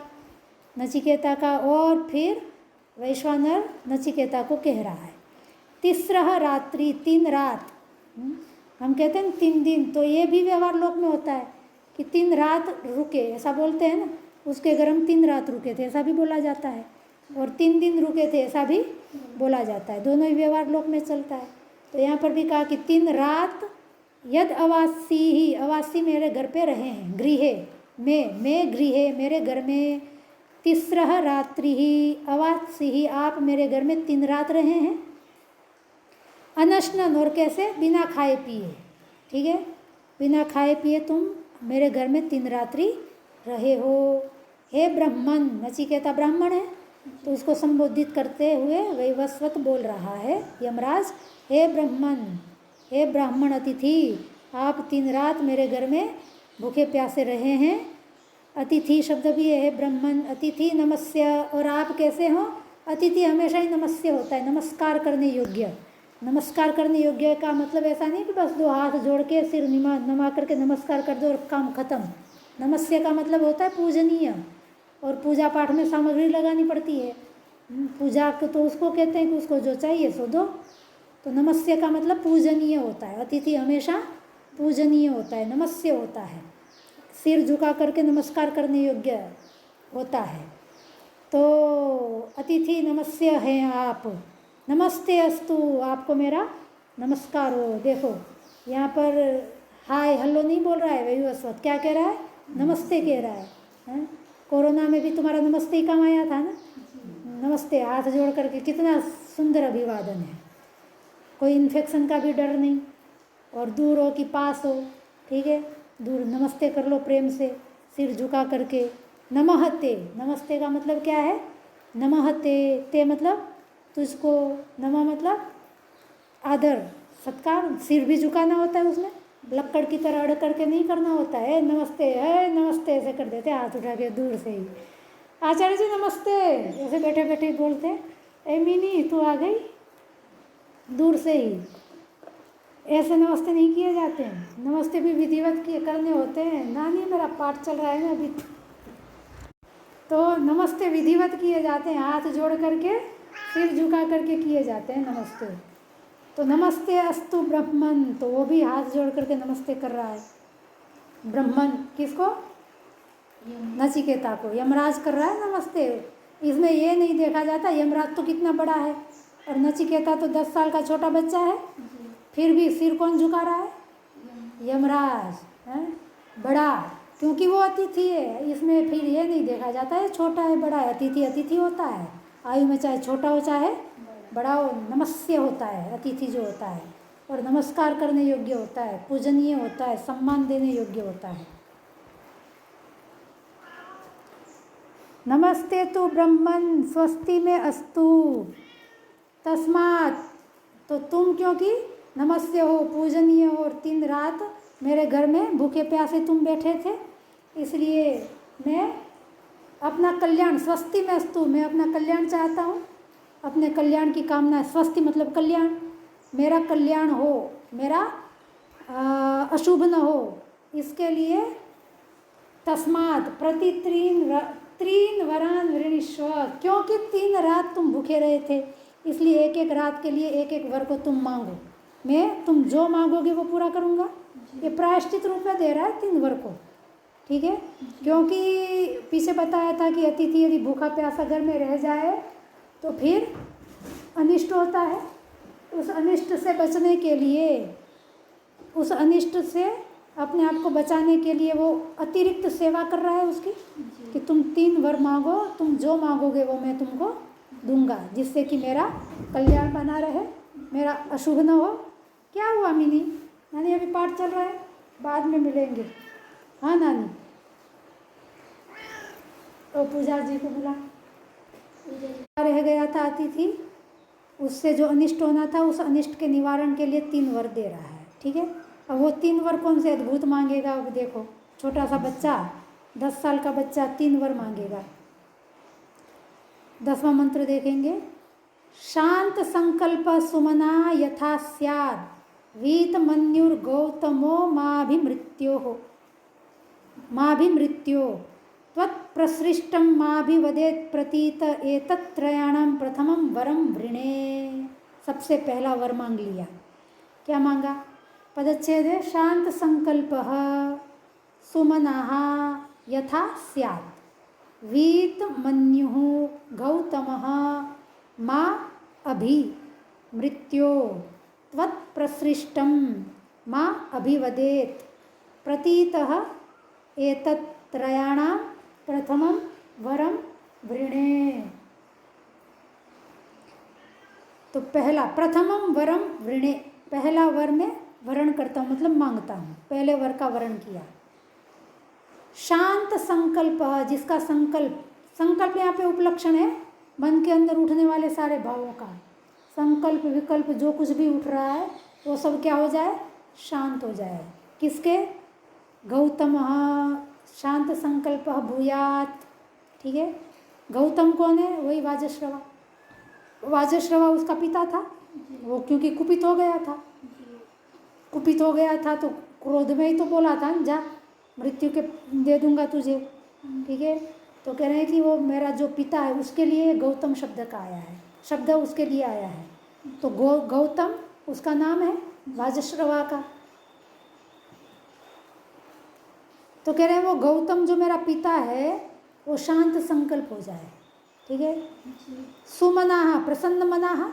नचिकेता का। और फिर वैश्वानर नचिकेता को कह रहा है तीसरा रात्रि, 3 रात, हम कहते हैं 3 दिन, तो ये भी व्यवहार लोक में होता है कि 3 रात रुके, ऐसा बोलते हैं ना, उसके घर हम 3 रात रुके थे ऐसा भी बोला जाता है, और 3 दिन रुके थे ऐसा भी बोला जाता है, दोनों ही व्यवहार लोक में चलता है। तो यहाँ पर भी कहा कि 3 रात यद अवासी ही, अवासी मेरे घर पे रहे हैं, गृहे में गृहे मेरे घर में, तीसरा रात्रि ही अवासी ही आप मेरे घर में 3 रात रहे हैं, अनशनन और कैसे, बिना खाए पिए, ठीक है, बिना खाए पिए तुम मेरे घर में 3 रात्रि रहे हो। हे ब्राह्मण, नचिकेता ब्राह्मण है तो उसको संबोधित करते हुए वैवस्वत बोल रहा है यमराज, हे ब्राह्मण, हे ब्राह्मण अतिथि, आप 3 रात मेरे घर में भूखे प्यासे रहे हैं। अतिथि शब्द भी है ब्राह्मण, अतिथि नमस्य, और आप कैसे हो, अतिथि हमेशा ही नमस्य होता है, नमस्कार करने योग्य। नमस्कार करने योग्य का मतलब ऐसा नहीं कि बस 2 हाथ जोड़ के सिर नमा करके नमस्कार कर दो और काम खत्म। नमस्य का मतलब होता है पूजनीय, और पूजा पाठ में सामग्री लगानी पड़ती है। पूजा तो उसको कहते हैं कि उसको जो चाहिए सो दो। तो नमस्य का मतलब पूजनीय होता है, अतिथि हमेशा पूजनीय होता है, नमस्य होता है, सिर झुका करके नमस्कार करने योग्य होता है। तो अतिथि नमस्य हैं आप, नमस्ते अस्तु, आपको मेरा नमस्कार हो। देखो यहाँ पर हाय हेलो नहीं बोल रहा है वैवस्वत, क्या कह रहा है, नमस्ते कह रहा है। कोरोना में भी तुम्हारा नमस्ते ही काम आया था ना, नमस्ते हाथ जोड़ करके, कितना सुंदर अभिवादन है, कोई इन्फेक्शन का भी डर नहीं, और दूर हो कि पास हो, ठीक है, दूर नमस्ते कर लो प्रेम से, सिर झुका करके। नमहते, नमस्ते का मतलब क्या है, नमहते, ते मतलब तुझको, नमः मतलब आदर सत्कार, सिर भी झुकाना होता है उसमें, लक्कड़ की तरह अड़ करके नहीं करना होता है। नमस्ते है, नमस्ते ऐसे कर देते हाथ उठा के दूर से ही, आचार्य जी नमस्ते ऐसे बैठे बैठे बोलते हैं, ए मिनी तू आ गई, दूर से ही, ऐसे नमस्ते नहीं किए जाते हैं। नमस्ते भी विधिवत किए करने होते हैं। नानी मेरा पाठ चल रहा है ना अभी, तो नमस्ते विधिवत किए जाते हैं, हाथ जोड़ करके सिर झुका करके किए जाते हैं नमस्ते। तो नमस्ते अस्तु ब्रह्मन, तो वो भी हाथ जोड़ करके नमस्ते कर रहा है। ब्रह्मन किसको? नचिकेता को। यमराज कर रहा है नमस्ते। इसमें ये नहीं देखा जाता यमराज तो कितना बड़ा है और नचिकेता तो 10 साल का छोटा बच्चा है, फिर भी सिर कौन झुका रहा है? यमराज है बड़ा, क्योंकि वो अतिथि है। इसमें फिर ये नहीं देखा जाता है छोटा है बड़ा है। अतिथि अतिथि होता है, आयु में चाहे छोटा हो चाहे बड़ा हो, नमस्य होता है अतिथि जो होता है, और नमस्कार करने योग्य होता है, पूजनीय होता है, सम्मान देने योग्य होता है। नमस्ते तु ब्रह्मन स्वस्ति में अस्तु तस्मात्, तो तुम क्योंकि नमस्य हो, पूजनीय हो, और 3 रात मेरे घर में भूखे प्यासे तुम बैठे थे, इसलिए मैं अपना कल्याण, स्वस्ति में अस्तु, मैं अपना कल्याण चाहता हूँ, अपने कल्याण की कामना। स्वस्ति मतलब कल्याण, मेरा कल्याण हो, मेरा अशुभ न हो, इसके लिए तस्मात् प्रति 3 वरान वृणीष्व, क्योंकि 3 रात तुम भूखे रहे थे, इसलिए एक एक रात के लिए एक एक वर को तुम मांगो, मैं तुम जो मांगोगे वो पूरा करूँगा। ये प्रायश्चित रूप में दे रहा है 3 वर को, ठीक है। क्योंकि पीछे बताया था कि अतिथि यदि भूखा प्यासा घर में रह जाए तो फिर अनिष्ट होता है। उस अनिष्ट से बचने के लिए, उस अनिष्ट से अपने आप को बचाने के लिए वो अतिरिक्त सेवा कर रहा है उसकी, कि तुम 3 वर मांगो, तुम जो मांगोगे वो मैं तुमको दूंगा, जिससे कि मेरा कल्याण बना रहे, मेरा अशुभ न हो। क्या हुआ मिनी? नानी अभी पाठ चल रहा है, बाद में मिलेंगे। हाँ नानी, तो पूजा जी को बुला। रह गया था अतिथि, उससे जो अनिष्ट होना था उस अनिष्ट के निवारण के लिए 3 वर दे रहा है, ठीक है। अब वो 3 वर कौन से अद्भुत मांगेगा? अब देखो, छोटा सा बच्चा, 10 साल का बच्चा 3 वर मांगेगा। 10वां मंत्र देखेंगे। शांत संकल्प सुमना यथा स्याद वीत मन्युर्गौतमो माभिमृत्यो त्वत्प्रसृष्टं माभिवदेत् प्रतीत एतत्त्रयाणां प्रथमं वरं वृणे। सबसे पहला वर मांग लिया। क्या मांगा? पदच्छेद है, शांत संकल्पः सुमनाः यथा स्यात् वीत मन्युः गौतमः मा अभि मृत्यो त्वत्प्रसृष्टं मा अभिवदेत् प्रतीतः एतत्त्रयाणां प्रथमं वरं वृणे। तो पहला, प्रथमं वरं वृणे, पहला वर में वरण करता हूँ, मतलब मांगता हूँ, पहले वर का वरण किया। शांत संकल्प, जिसका संकल्प, संकल्प यहाँ पे उपलक्षण है मन के अंदर उठने वाले सारे भावों का। संकल्प विकल्प जो कुछ भी उठ रहा है वो सब क्या हो जाए? शांत हो जाए। किसके? गौतम शांत संकल्प भूयात, ठीक है। गौतम कौन है? वही वाजश्रवा। वाजश्रवा उसका पिता था, वो क्योंकि कुपित हो गया था, कुपित हो गया था तो क्रोध में ही तो बोला था, जा मृत्यु के दे दूंगा तुझे, ठीक है। तो कह रहे हैं कि वो मेरा जो पिता है उसके लिए गौतम शब्द का आया है, शब्द उसके लिए आया है। तो गौतम उसका नाम है, वाजश्रवा का। तो कह रहे हैं वो गौतम जो मेरा पिता है वो शांत संकल्प हो जाए, ठीक है। सुमनाः प्रसन्न मनाः,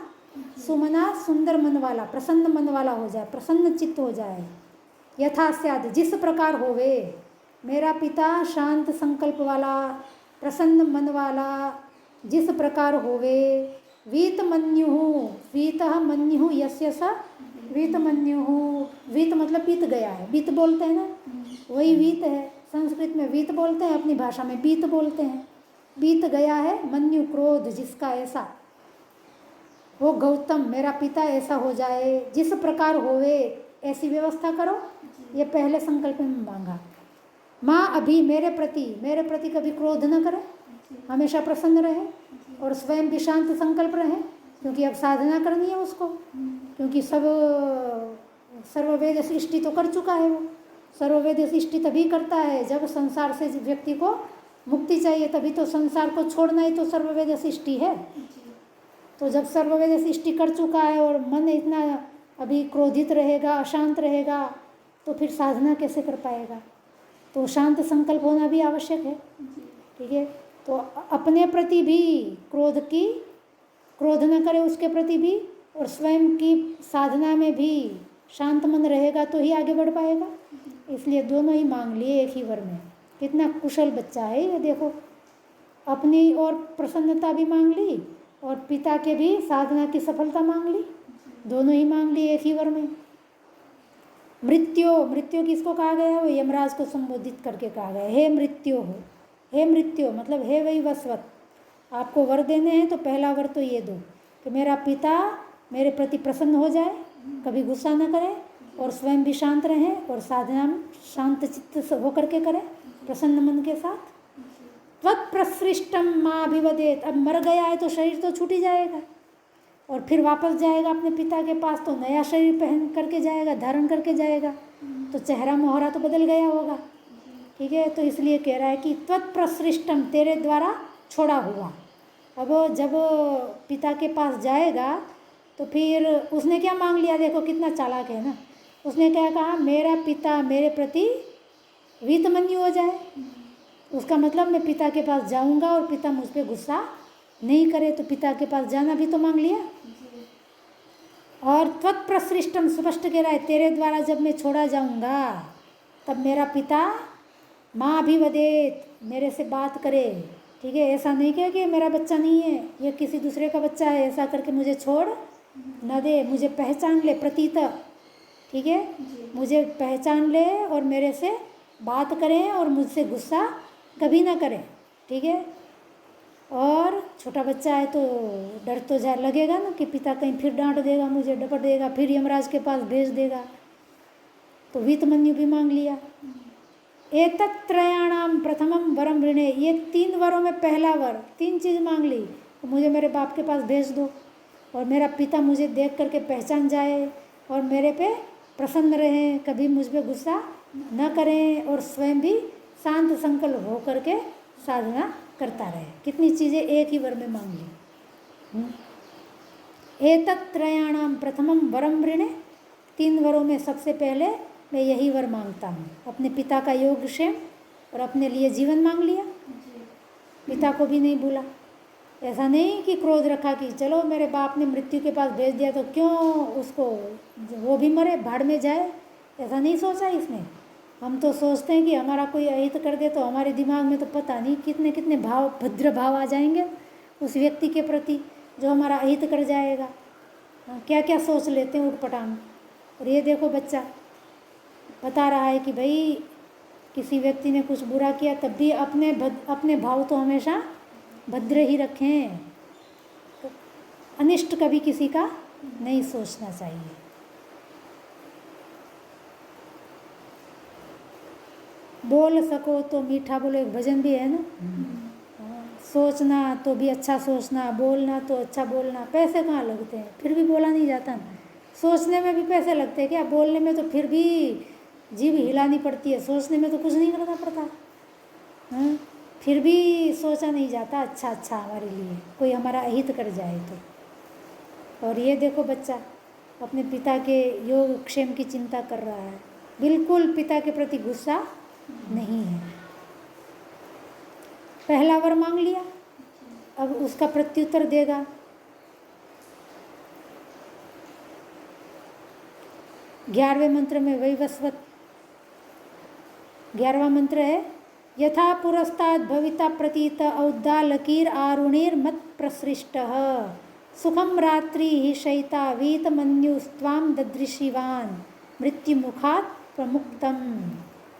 सुमना सुंदर मन वाला, प्रसन्न मन वाला हो जाए, प्रसन्न चित्त हो जाए। यथा स्याद, जिस प्रकार होवे, मेरा पिता शांत संकल्प वाला, प्रसन्न मन वाला, जिस प्रकार होवे। वीत मन्युः, वीतः मन्युः यस्य स वीत मन्युः, वीत मतलब बीत गया है, बीत बोलते हैं ना, वही वीत है। संस्कृत में वीत बोलते हैं, अपनी भाषा में बीत बोलते हैं। बीत गया है मन्यु, क्रोध जिसका, ऐसा वो गौतम मेरा पिता ऐसा हो जाए, जिस प्रकार होवे ऐसी व्यवस्था करो। ये पहले संकल्प में मांगा। माँ अभी मेरे प्रति कभी क्रोध न करे, हमेशा प्रसन्न रहे और स्वयं भी शांत संकल्प रहे, क्योंकि अब साधना करनी है उसको, क्योंकि सब सर्ववेद सृष्टि तो कर चुका है। वो सर्ववेद सृष्टि तभी करता है जब संसार से व्यक्ति को मुक्ति चाहिए, तभी तो संसार को छोड़ना ही तो सर्ववेद सृष्टि है। तो जब सर्ववेद सृष्टि कर चुका है और मन इतना अभी क्रोधित रहेगा, अशांत रहेगा, तो फिर साधना कैसे कर पाएगा? तो शांत संकल्प होना भी आवश्यक है। ठीक है, तो अपने प्रति भी क्रोध न करे उसके प्रति भी, और स्वयं की साधना में भी शांत मन रहेगा तो ही आगे बढ़ पाएगा। इसलिए दोनों ही मांग लिए एक ही वर में। कितना कुशल बच्चा है ये, देखो अपनी और प्रसन्नता भी मांग ली और पिता के भी साधना की सफलता मांग ली, दोनों ही मांग ली एक ही वर में। मृत्यु किसको कहा गया है? वो यमराज को संबोधित करके कहा गया है, हे मृत्यु हो, हे मृत्यु मतलब हे वही वस्वत, आपको वर देने हैं तो पहला वर तो ये दो कि मेरा पिता मेरे प्रति प्रसन्न हो जाए, कभी गुस्सा न करे और स्वयं भी शांत रहें और साधना शांत चित्त होकर के करें प्रसन्न मन के साथ। त्वत्प्रसृष्टम माँ अभिवदेत, अब मर गया है तो शरीर तो छूट ही जाएगा और फिर वापस जाएगा अपने पिता के पास, तो नया शरीर पहन करके जाएगा, धारण करके जाएगा, तो चेहरा मोहरा तो बदल गया होगा। ठीक है, तो इसलिए कह रहा है कि त्वत्प्रसृष्टम, तेरे द्वारा छोड़ा हुआ। अब जब पिता के पास जाएगा तो फिर उसने क्या मांग लिया? देखो कितना चालाक है ना, उसने क्या कहा? मेरा पिता मेरे प्रति वीतमन्यु हो जाए। उसका मतलब मैं पिता के पास जाऊंगा और पिता मुझ पर गुस्सा नहीं करे, तो पिता के पास जाना भी तो मांग लिया। और त्वत्प्रसृष्टम स्पष्ट कह रहा है, तेरे द्वारा जब मैं छोड़ा जाऊंगा तब मेरा पिता माँ भी वदेत, मेरे से बात करे। ठीक है, ऐसा नहीं कहे कि मेरा बच्चा नहीं है, ये किसी दूसरे का बच्चा है, ऐसा करके मुझे छोड़ न दे, मुझे पहचान ले प्रतीत। ठीक है, मुझे पहचान ले और मेरे से बात करें और मुझसे गुस्सा कभी ना करें। ठीक है, और छोटा बच्चा है तो डर तो लगेगा ना कि पिता कहीं फिर डांट देगा, मुझे डपट देगा, फिर यमराज के पास भेज देगा, तो वीतमन्यु भी मांग लिया। एतत्त्रयाणाम प्रथमम वरम ऋणे, ये 3 वरों में पहला वर, 3 चीज़ मांग ली, तो मुझे मेरे बाप के पास भेज दो और मेरा पिता मुझे देख करके पहचान जाए और मेरे पे प्रसन्न रहें, कभी मुझ पे गुस्सा न करें और स्वयं भी शांत संकल्प हो करके साधना करता रहे। कितनी चीज़ें एक ही वर में मांग ली। एतत्त्रयाणाम प्रथमम वरम ऋणे, 3 वरों में सबसे पहले मैं यही वर मांगता हूँ। अपने पिता का योगक्षेम और अपने लिए जीवन मांग लिया, पिता को भी नहीं भूला। ऐसा नहीं कि क्रोध रखा कि चलो मेरे बाप ने मृत्यु के पास भेज दिया तो क्यों उसको, वो भी मरे भाड़ में जाए, ऐसा नहीं सोचा इसने। हम तो सोचते हैं कि हमारा कोई अहित कर दे तो हमारे दिमाग में तो पता नहीं कितने कितने भाव, भद्र भाव आ जाएंगे उस व्यक्ति के प्रति जो हमारा अहित कर जाएगा। क्या क्या सोच लेते हैं उठपटांग। और ये देखो बच्चा बता रहा है कि भाई किसी व्यक्ति ने कुछ बुरा किया तब भी अपने भाव तो हमेशा भद्र ही रखें, तो अनिष्ट कभी किसी का नहीं सोचना चाहिए। बोल सको तो मीठा बोलो, एक भजन भी है ना। सोचना तो भी अच्छा सोचना, बोलना तो अच्छा बोलना। पैसे कहाँ लगते हैं, फिर भी बोला नहीं जाता ना। सोचने में भी पैसे लगते हैं क्या? बोलने में तो फिर भी जीभ हिलानी पड़ती है, सोचने में तो कुछ नहीं करना पड़ता। हाँ, फिर भी सोचा नहीं जाता अच्छा हमारे लिए, कोई हमारा अहित कर जाए तो। और ये देखो बच्चा अपने पिता के योगक्षेम की चिंता कर रहा है, बिल्कुल पिता के प्रति गुस्सा नहीं है। पहला वर मांग लिया, अब उसका प्रत्युत्तर देगा। ग्यारहवें मंत्र में वैवस्वत, 11वां मंत्र है, यथा पुरस्ताद भविता प्रतीत औद्दालकीर आरुणिर मत प्रसृष्टः सुखम रात्रि ही शयिता वीतमन्युस्त्वाम ददृशिवान मृत्युमुखात प्रमुक्तम।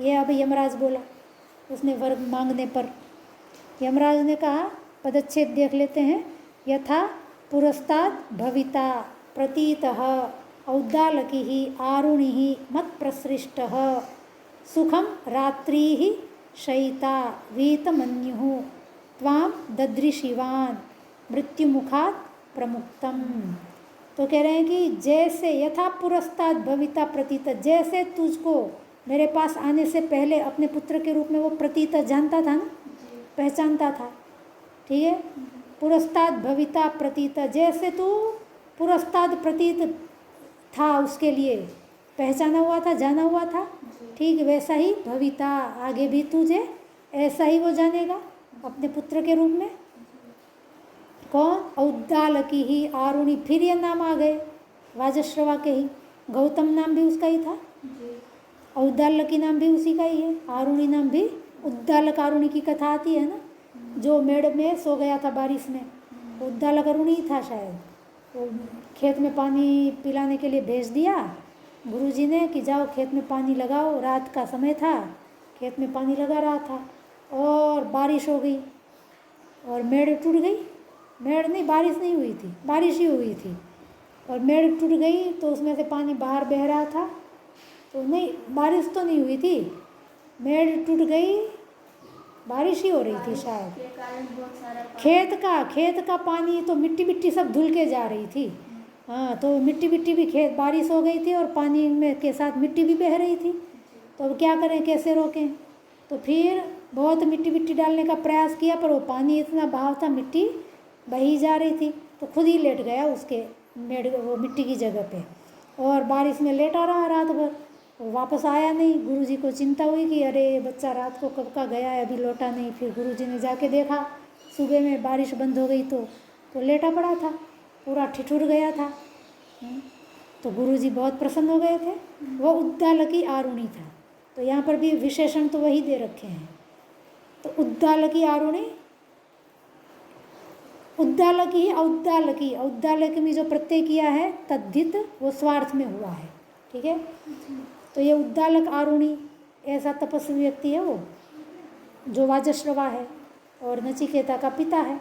ये अब यमराज बोला, उसने वर मांगने पर यमराज ने कहा, पदच्छेद देख लेते हैं। यथा पुरस्ताद भविता प्रतीतः औद्दालकिः आरुणिः मत प्रसृष्टः सुखम रात्रि शयिता वीतमन्युः त्वाम ददृशिवान मृत्युमुखात प्रमुक्तम। तो कह रहे हैं कि जैसे यथा पुरस्ताद भविता प्रतीत, जैसे तुझको मेरे पास आने से पहले अपने पुत्र के रूप में वो प्रतीत जानता था ना, पहचानता था। ठीक है, पुरस्ताद भविता प्रतीत, जैसे तू पुरस्ताद प्रतीत था उसके लिए पहचाना हुआ था, जाना हुआ था, ठीक वैसा ही भविता, आगे भी तुझे ऐसा ही वो जानेगा अपने पुत्र के रूप में। कौन? औद्दालकी ही आरुणि, फिर ये नाम आ गए वाजश्रवा के ही। गौतम नाम भी उसका ही था, औद्दालकी नाम भी उसी का ही है, आरुणि नाम भी। उद्दालक आरुणि की कथा आती है ना, जो मेड़ में सो गया था बारिश में, उद्दालक आरुणि ही था शायद। वो खेत में पानी पिलाने के लिए भेज दिया गुरुजी ने कि जाओ खेत में पानी लगाओ, रात का समय था, खेत में पानी लगा रहा था और बारिश हो गई और मेड़ टूट गई। मेड़ नहीं, बारिश नहीं हुई थी, बारिश ही हुई थी और मेड़ टूट गई तो उसमें से पानी बाहर बह रहा था। तो नहीं, बारिश तो नहीं हुई थी, मेड़ टूट गई, बारिश ही हो रही थी शायद। खेत का पानी तो मिट्टी मिट्टी सब धुल के जा रही थी। हाँ, तो मिट्टी मिट्टी भी, खेत बारिश हो गई थी और पानी में के साथ मिट्टी भी बह रही थी। तो अब क्या करें, कैसे रोकें? तो फिर बहुत मिट्टी मिट्टी डालने का प्रयास किया, पर वो पानी इतना बहाव था, मिट्टी बही जा रही थी, तो खुद ही लेट गया उसके वो मिट्टी की जगह पे और बारिश में लेटा रहा रात भर। वो वापस आया नहीं। गुरुजी को चिंता हुई कि अरे बच्चा रात को कब का गया है, अभी लौटा नहीं। फिर गुरुजी ने जाके देखा, सुबह में बारिश बंद हो गई तो लेटा पड़ा था, पूरा ठिठुर गया था। तो गुरुजी बहुत प्रसन्न हो गए थे। वो उद्दालकी आरुणि था। तो यहाँ पर भी विशेषण तो वही दे रखे हैं। तो उद्दालकी आरुणि, उद्दालकी, औद्दालकी, औद्दालकी में जो प्रत्यय किया है तद्धित, वो स्वार्थ में हुआ है, ठीक है। तो ये उद्दालक आरुणि ऐसा तपस्वी व्यक्ति है वो, जो वाजश्रवा है और नचिकेता का पिता है।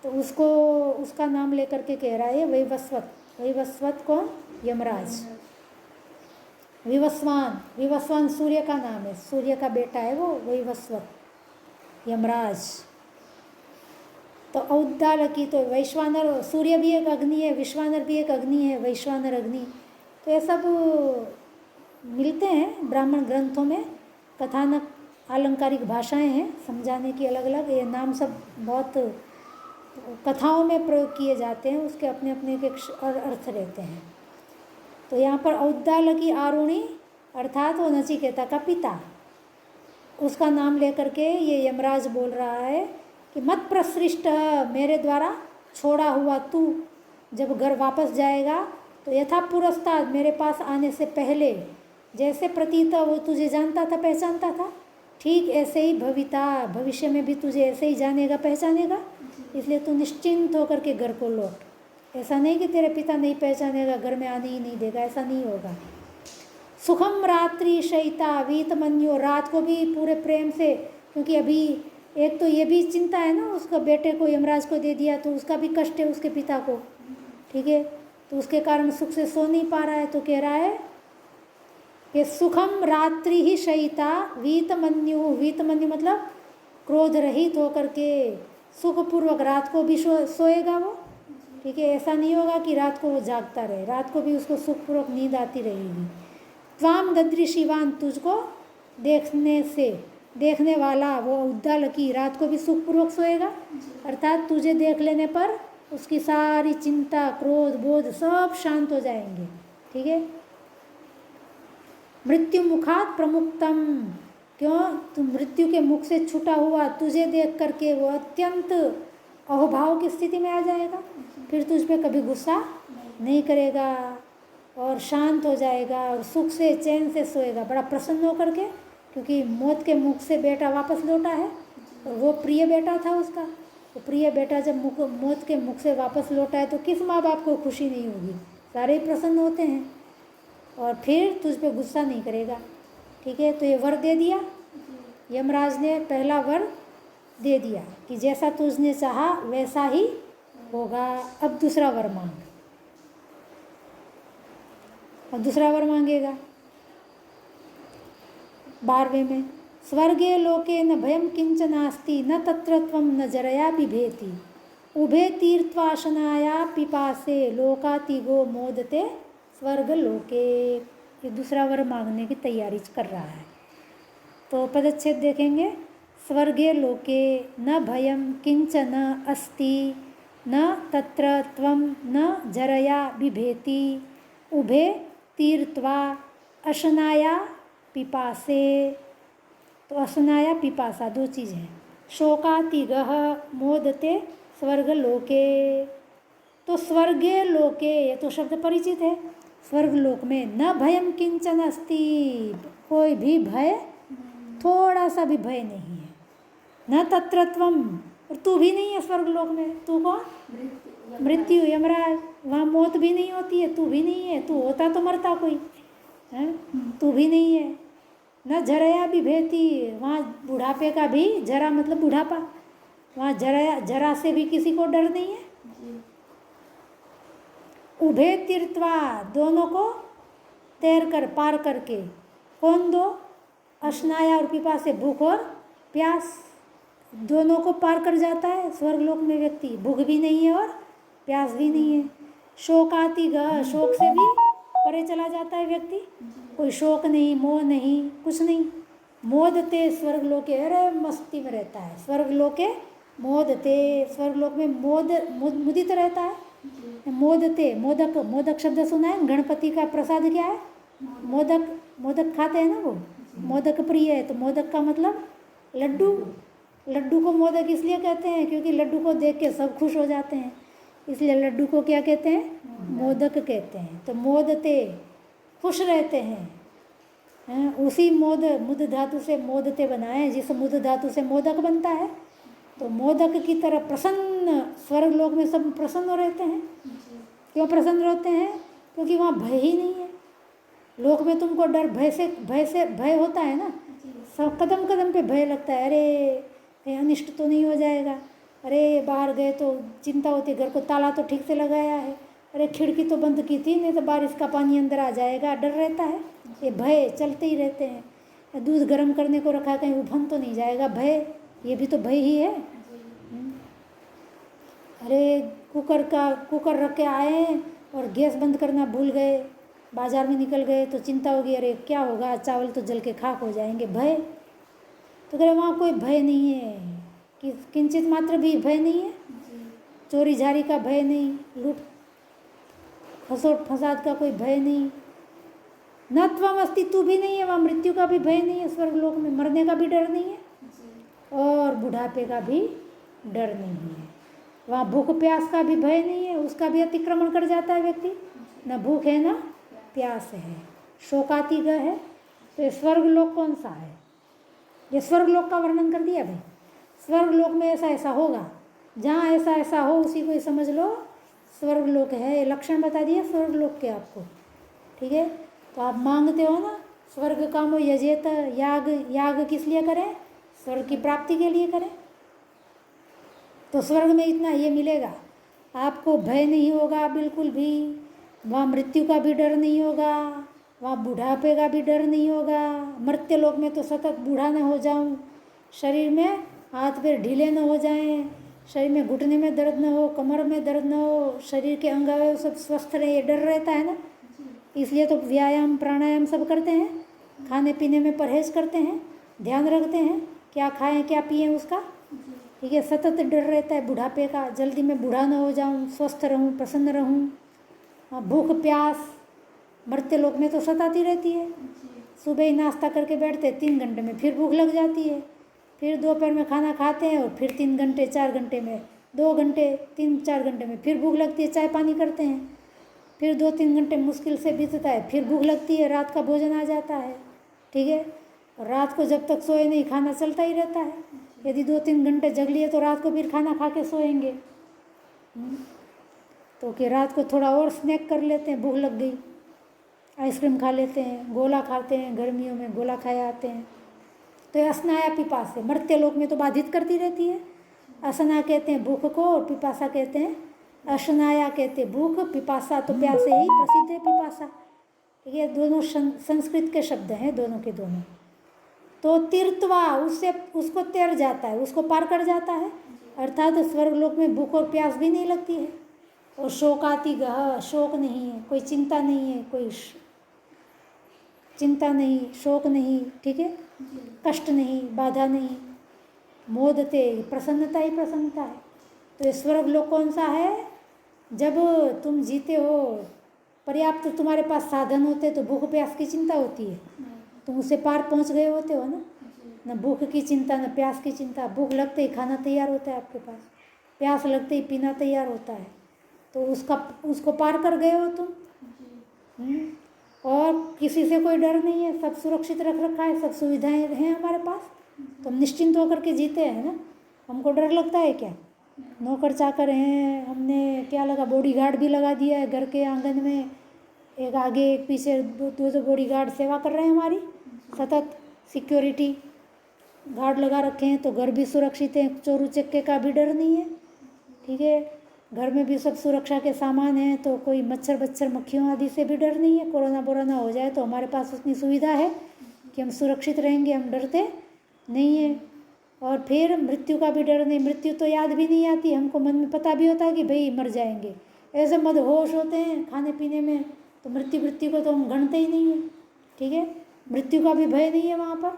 तो उसको उसका नाम लेकर के कह रहा है वैवस्वत। वैवस्वत कौन? यमराज। विवस्वान, विवस्वान सूर्य का नाम है, सूर्य का बेटा है वो वैवस्वत, यमराज। तो औद्दालकी, तो वैश्वानर, सूर्य भी एक अग्नि है, विश्वानर भी एक अग्नि है, वैश्वानर अग्नि। तो ये सब मिलते हैं ब्राह्मण ग्रंथों में, कथानक आलंकारिक भाषाएं हैं समझाने की अलग अलग। ये नाम सब बहुत कथाओं में प्रयोग किए जाते हैं, उसके अपने अपने के अर्थ रहते हैं। तो यहाँ पर औद्दालकी आरुणि अर्थात वो नचिकेता का पिता, उसका नाम लेकर के ये यमराज बोल रहा है कि मत प्रसृष्ट, मेरे द्वारा छोड़ा हुआ तू जब घर वापस जाएगा तो यथा पुरस्ताद, मेरे पास आने से पहले जैसे प्रतीत वो तुझे जानता था, पहचानता था, ठीक ऐसे ही भविता, भविष्य में भी तुझे ऐसे ही जानेगा, पहचानेगा। इसलिए तू निश्चिंत होकर के घर को लौट। ऐसा नहीं कि तेरे पिता नहीं पहचानेगा, घर में आने ही नहीं देगा, ऐसा नहीं होगा। सुखम रात्रि शयिता वीतमन्यो, रात को भी पूरे प्रेम से, क्योंकि अभी एक तो ये भी चिंता है ना, उसका बेटे को यमराज को दे दिया तो उसका भी कष्ट है उसके पिता को, ठीक है। तो उसके कारण सुख से सो नहीं पा रहा है। तो कह रहा है कि सुखम रात्रि ही शयिता वीतमन्यु, वीतमन्यु मतलब क्रोध रहित होकर के सुखपूर्वक रात को भी सोएगा वो, ठीक है। ऐसा नहीं होगा कि रात को वो जागता रहे, रात को भी उसको सुखपूर्वक नींद आती रहेगी। त्वाम ददृशिवान, तुझको देखने से, देखने वाला वो उद्दालकी रात को भी सुखपूर्वक सोएगा, अर्थात तुझे देख लेने पर उसकी सारी चिंता, क्रोध, बोध सब शांत हो जाएंगे, ठीक है। मृत्यु मुखात प्रमुक्तम, क्यों? तू मृत्यु के मुख से छूटा हुआ, तुझे देख करके वो अत्यंत अहोभाव की स्थिति में आ जाएगा, फिर तुझ पे कभी गुस्सा नहीं करेगा और शांत हो जाएगा और सुख से चैन से सोएगा, बड़ा प्रसन्न होकर के, क्योंकि मौत के मुख से बेटा वापस लौटा है और वो प्रिय बेटा था उसका। तो प्रिय बेटा जब मौत के मुख से वापस लौटा है तो किस माँ बाप को खुशी नहीं होगी, सारे ही प्रसन्न होते हैं और फिर तुझ पे गुस्सा नहीं करेगा, ठीक है। तो ये वर दे दिया यमराज ने, पहला वर दे दिया कि जैसा तुझने चाहा वैसा ही होगा। अब दूसरा वर मांग, अब दूसरा वर मांगेगा 12वें में। स्वर्गे लोके न भयम किंचनास्ति, न तत्र त्वं न जरया बिभेति, उभे तीर्थवासनाया पिपासे, लोकातिगो मोदते स्वर्ग लोके। ये दूसरा वर मांगने की तैयारी कर रहा है। तो पदच्छेद देखेंगे। स्वर्गे लोके न भयम किंचन अस्ति, न तत्र त्वं न जरया बिभेति, उभे तीर्त्वा अशनाया पिपासे। तो अशनाया पिपासा दो चीज़ हैं। शोकातिगः मोदते स्वर्गलोके। तो स्वर्गे लोके ये तो शब्द परिचित है। स्वर्गलोक में न भयम किंचन अस्ति, कोई भी भय, थोड़ा सा भी भय नहीं है। न तत्रत्वम, और तू भी नहीं है स्वर्गलोक में। तू कौन? मृत्यु, यमराज। वहाँ मौत भी नहीं होती है, तू भी नहीं है। तू होता तो मरता कोई है, तू भी नहीं है। न जराया बिभेति, वहाँ बुढ़ापे का भी, जरा मतलब बुढ़ापा, वहाँ जरा से भी किसी को डर नहीं है। उभे तीर्थवा, दोनों को तैर कर पार करके। कौन दो? अशनाया और पिपासे, भूख और प्यास, दोनों को पार कर जाता है स्वर्गलोक में व्यक्ति। भूख भी नहीं है और प्यास भी नहीं है। शोकातिगः, शोक से भी परे चला जाता है व्यक्ति। कोई शोक नहीं, मोह नहीं, कुछ नहीं। मोदते स्वर्गलोके, अरे मस्ती में रहता है स्वर्गलोके। मोदते, स्वर्गलोक में मुदित रहता है। मोदते, मोदक, मोदक शब्द सुना है। गणपति का प्रसाद क्या है? मोदक। मोदक खाते हैं ना वो, मोदक प्रिय है। तो मोदक का मतलब लड्डू। लड्डू को मोदक इसलिए कहते हैं क्योंकि लड्डू को देख के सब खुश हो जाते हैं, इसलिए लड्डू को क्या कहते हैं? मोदक कहते हैं। तो मोदते, खुश रहते हैं। उसी मुद धातु से मोदते बनाए, जिस मुद धातु से मोदक बनता है। तो मोदक की तरह प्रसन्न, स्वर्ग लोक में सब प्रसन्न रहते हैं। क्यों प्रसन्न रहते हैं? क्योंकि वहाँ भय ही नहीं है। लोक में तुमको डर, भय होता है ना, सब कदम कदम पे भय लगता है। अरे कहीं अनिष्ट तो नहीं हो जाएगा, अरे बाहर गए तो चिंता होती है, घर को ताला तो ठीक से लगाया है, अरे खिड़की तो बंद की थी, नहीं तो बारिश का पानी अंदर आ जाएगा, डर रहता है। ये भय चलते ही रहते हैं। दूध गर्म करने को रखा, कहीं उफन तो नहीं जाएगा, भय, ये भी तो भय ही है। अरे कुकर रख के आए और गैस बंद करना भूल गए, बाजार में निकल गए तो चिंता होगी, अरे क्या होगा, चावल तो जल के खाक हो जाएंगे, भय। तो कह वहाँ कोई भय नहीं है, कि किंचित मात्र भी भय नहीं है। चोरी झारी का भय नहीं, लूट खसोट फसाद का कोई भय नहीं। न त्वम अस्ति, तू भी नहीं है। वहाँ मृत्यु का भी भय नहीं है स्वर्गलोक में, मरने का भी डर नहीं है और बुढ़ापे का भी डर नहीं है। वहाँ भूख प्यास का भी भय नहीं है, उसका भी अतिक्रमण कर जाता है व्यक्ति। न भूख है न प्यास है। शोकातिगः है। तो ये स्वर्गलोक कौन सा है? ये स्वर्गलोक का वर्णन कर दिया भाई। स्वर्गलोक में ऐसा ऐसा होगा, जहाँ ऐसा ऐसा हो उसी को समझ लो स्वर्गलोक है। ये लक्षण बता दिया स्वर्गलोक के आपको, ठीक है। तो आप मांगते हो ना, स्वर्ग कामो यजेत, याग किस लिए करें? स्वर्ग की प्राप्ति के लिए करें। तो स्वर्ग में इतना ये मिलेगा, आपको भय नहीं होगा बिल्कुल भी, वहाँ मृत्यु का भी डर नहीं होगा, वहाँ बुढ़ापे का भी डर नहीं होगा। मर्त्य लोक में तो सतत बूढ़ा न हो जाऊं, शरीर में हाथ पैर ढीले न हो जाएं, शरीर में घुटने में दर्द न हो, कमर में दर्द न हो, शरीर के अंग अवयव सब स्वस्थ रहे, ये डर रहता है ना। इसलिए तो व्यायाम प्राणायाम सब करते हैं, खाने पीने में परहेज करते हैं, ध्यान रखते हैं क्या खाएं क्या पिएं उसका, ठीक है। सतत डर रहता है बुढ़ापे का, जल्दी मैं बूढ़ा न हो जाऊं, स्वस्थ रहूं, प्रसन्न रहूं। भूख प्यास मर्त्य लोक में तो सताती रहती है। सुबह ही नाश्ता करके बैठते 3 घंटे में फिर भूख लग जाती है, फिर दोपहर में खाना खाते हैं और फिर 3 घंटे 4 घंटे में, 2 घंटे 3-4 घंटे में फिर भूख लगती है, चाय पानी करते हैं, फिर 2-3 घंटे मुश्किल से बीतता है, फिर भूख लगती है, रात का भोजन आ जाता है, ठीक है। और रात को जब तक सोए नहीं खाना चलता ही रहता है। यदि 2-3 घंटे जग लिए तो रात को फिर खाना खा के सोएंगे। तो कि रात को थोड़ा और स्नैक कर लेते हैं, भूख लग गई, आइसक्रीम खा लेते हैं, गोला खाते हैं, गर्मियों में गोला खाए आते हैं। तो असनाया पिपासा, मर्त्य लोक में तो बाधित करती रहती है। असना कहते हैं भूख को और पिपासा कहते हैं, अशनाया कहते हैं भूख, पिपासा तो प्यास से ही प्रसिद्ध है पिपासा, ठीक है। दोनों संस्कृत के शब्द हैं, दोनों के दोनों। तो तीर्थवा, उसको तैर जाता है, उसको पार कर जाता है, अर्थात स्वर्गलोक में भूख और प्यास भी नहीं लगती है। और शोकातिगः, शोक नहीं है, कोई चिंता नहीं है, कोई चिंता नहीं, शोक नहीं, ठीक है, कष्ट नहीं, बाधा नहीं। मोदते, प्रसन्नता ही प्रसन्नता है। तो ये स्वर्गलोक कौन सा है? जब तुम जीते हो पर्याप्त तुम्हारे पास साधन होते तो भूख प्यास की चिंता होती है, तुम उससे पार पहुंच गए होते हो ना। न भूख की चिंता न प्यास की चिंता, भूख लगते ही खाना तैयार होता है आपके पास, प्यास लगते ही पीना तैयार होता है, तो उसको पार कर गए हो तुम। और किसी से कोई डर नहीं है, सब सुरक्षित रख रखा है, सब सुविधाएं हैं हमारे पास, तो हम निश्चिंत होकर के जीते हैं ना। हमको डर लगता है क्या? नौकर चाकर हैं, हमने क्या लगा, बॉडीगार्ड भी लगा दिया है घर के आंगन में, एक आगे एक पीछे, दो बॉडीगार्ड सेवा कर रहे हैं हमारी, सतत सिक्योरिटी गार्ड लगा रखे हैं, तो घर भी सुरक्षित है, चोर उचक्के का भी डर नहीं है। ठीक है, घर में भी सब सुरक्षा के सामान हैं, तो कोई मच्छर बच्छर मक्खियों आदि से भी डर नहीं है। कोरोना बोरोना हो जाए तो हमारे पास उतनी सुविधा है कि हम सुरक्षित रहेंगे, हम डरते नहीं हैं। और फिर मृत्यु का भी डर नहीं, मृत्यु तो याद भी नहीं आती हमको, मन में पता भी होता है कि भाई मर जाएंगे, ऐसे मदहोश होते हैं खाने पीने में, तो मृत्यु को तो हम गणते ही नहीं है। ठीक है, मृत्यु का भी भय नहीं है वहाँ पर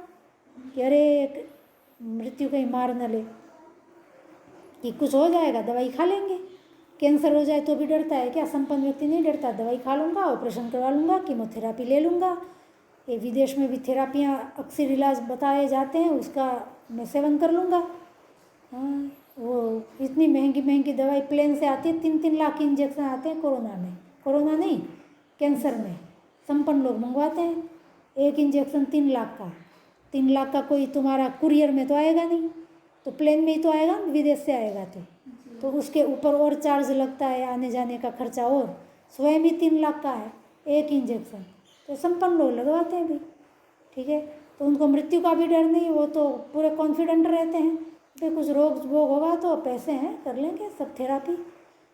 कि अरे मृत्यु कहीं मार न ले, कि कुछ हो जाएगा दवाई खा लेंगे। कैंसर हो जाए तो भी डरता है क्या? संपन्न व्यक्ति नहीं डरता, दवाई खा लूँगा, ऑपरेशन करवा लूँगा, कीमोथेरापी ले लूँगा। ये विदेश में भी थेरापियाँ अक्सर इलाज बताए जाते हैं, उसका मैं सेवन कर लूँगा। हाँ, वो इतनी महंगी महंगी दवाई प्लेन से आती है, 3-3 लाख की इंजेक्शन आते हैं कोरोना में, कोरोना नहीं कैंसर में, संपन्न लोग मंगवाते हैं। एक इंजेक्शन 3 लाख का, 3 लाख का कोई तुम्हारा कुरियर में तो आएगा नहीं, तो प्लेन में ही तो आएगा, विदेश से आएगा तो उसके ऊपर और चार्ज लगता है, आने जाने का खर्चा, और स्वयं ही 3 लाख का है एक इंजेक्शन, तो संपन्न लोग लगवाते हैं भाई। ठीक है, तो उनको मृत्यु का भी डर नहीं, वो तो पूरे कॉन्फिडेंट रहते हैं कि कुछ रोग वोग होगा तो पैसे हैं कर लेंगे सब थेरापी।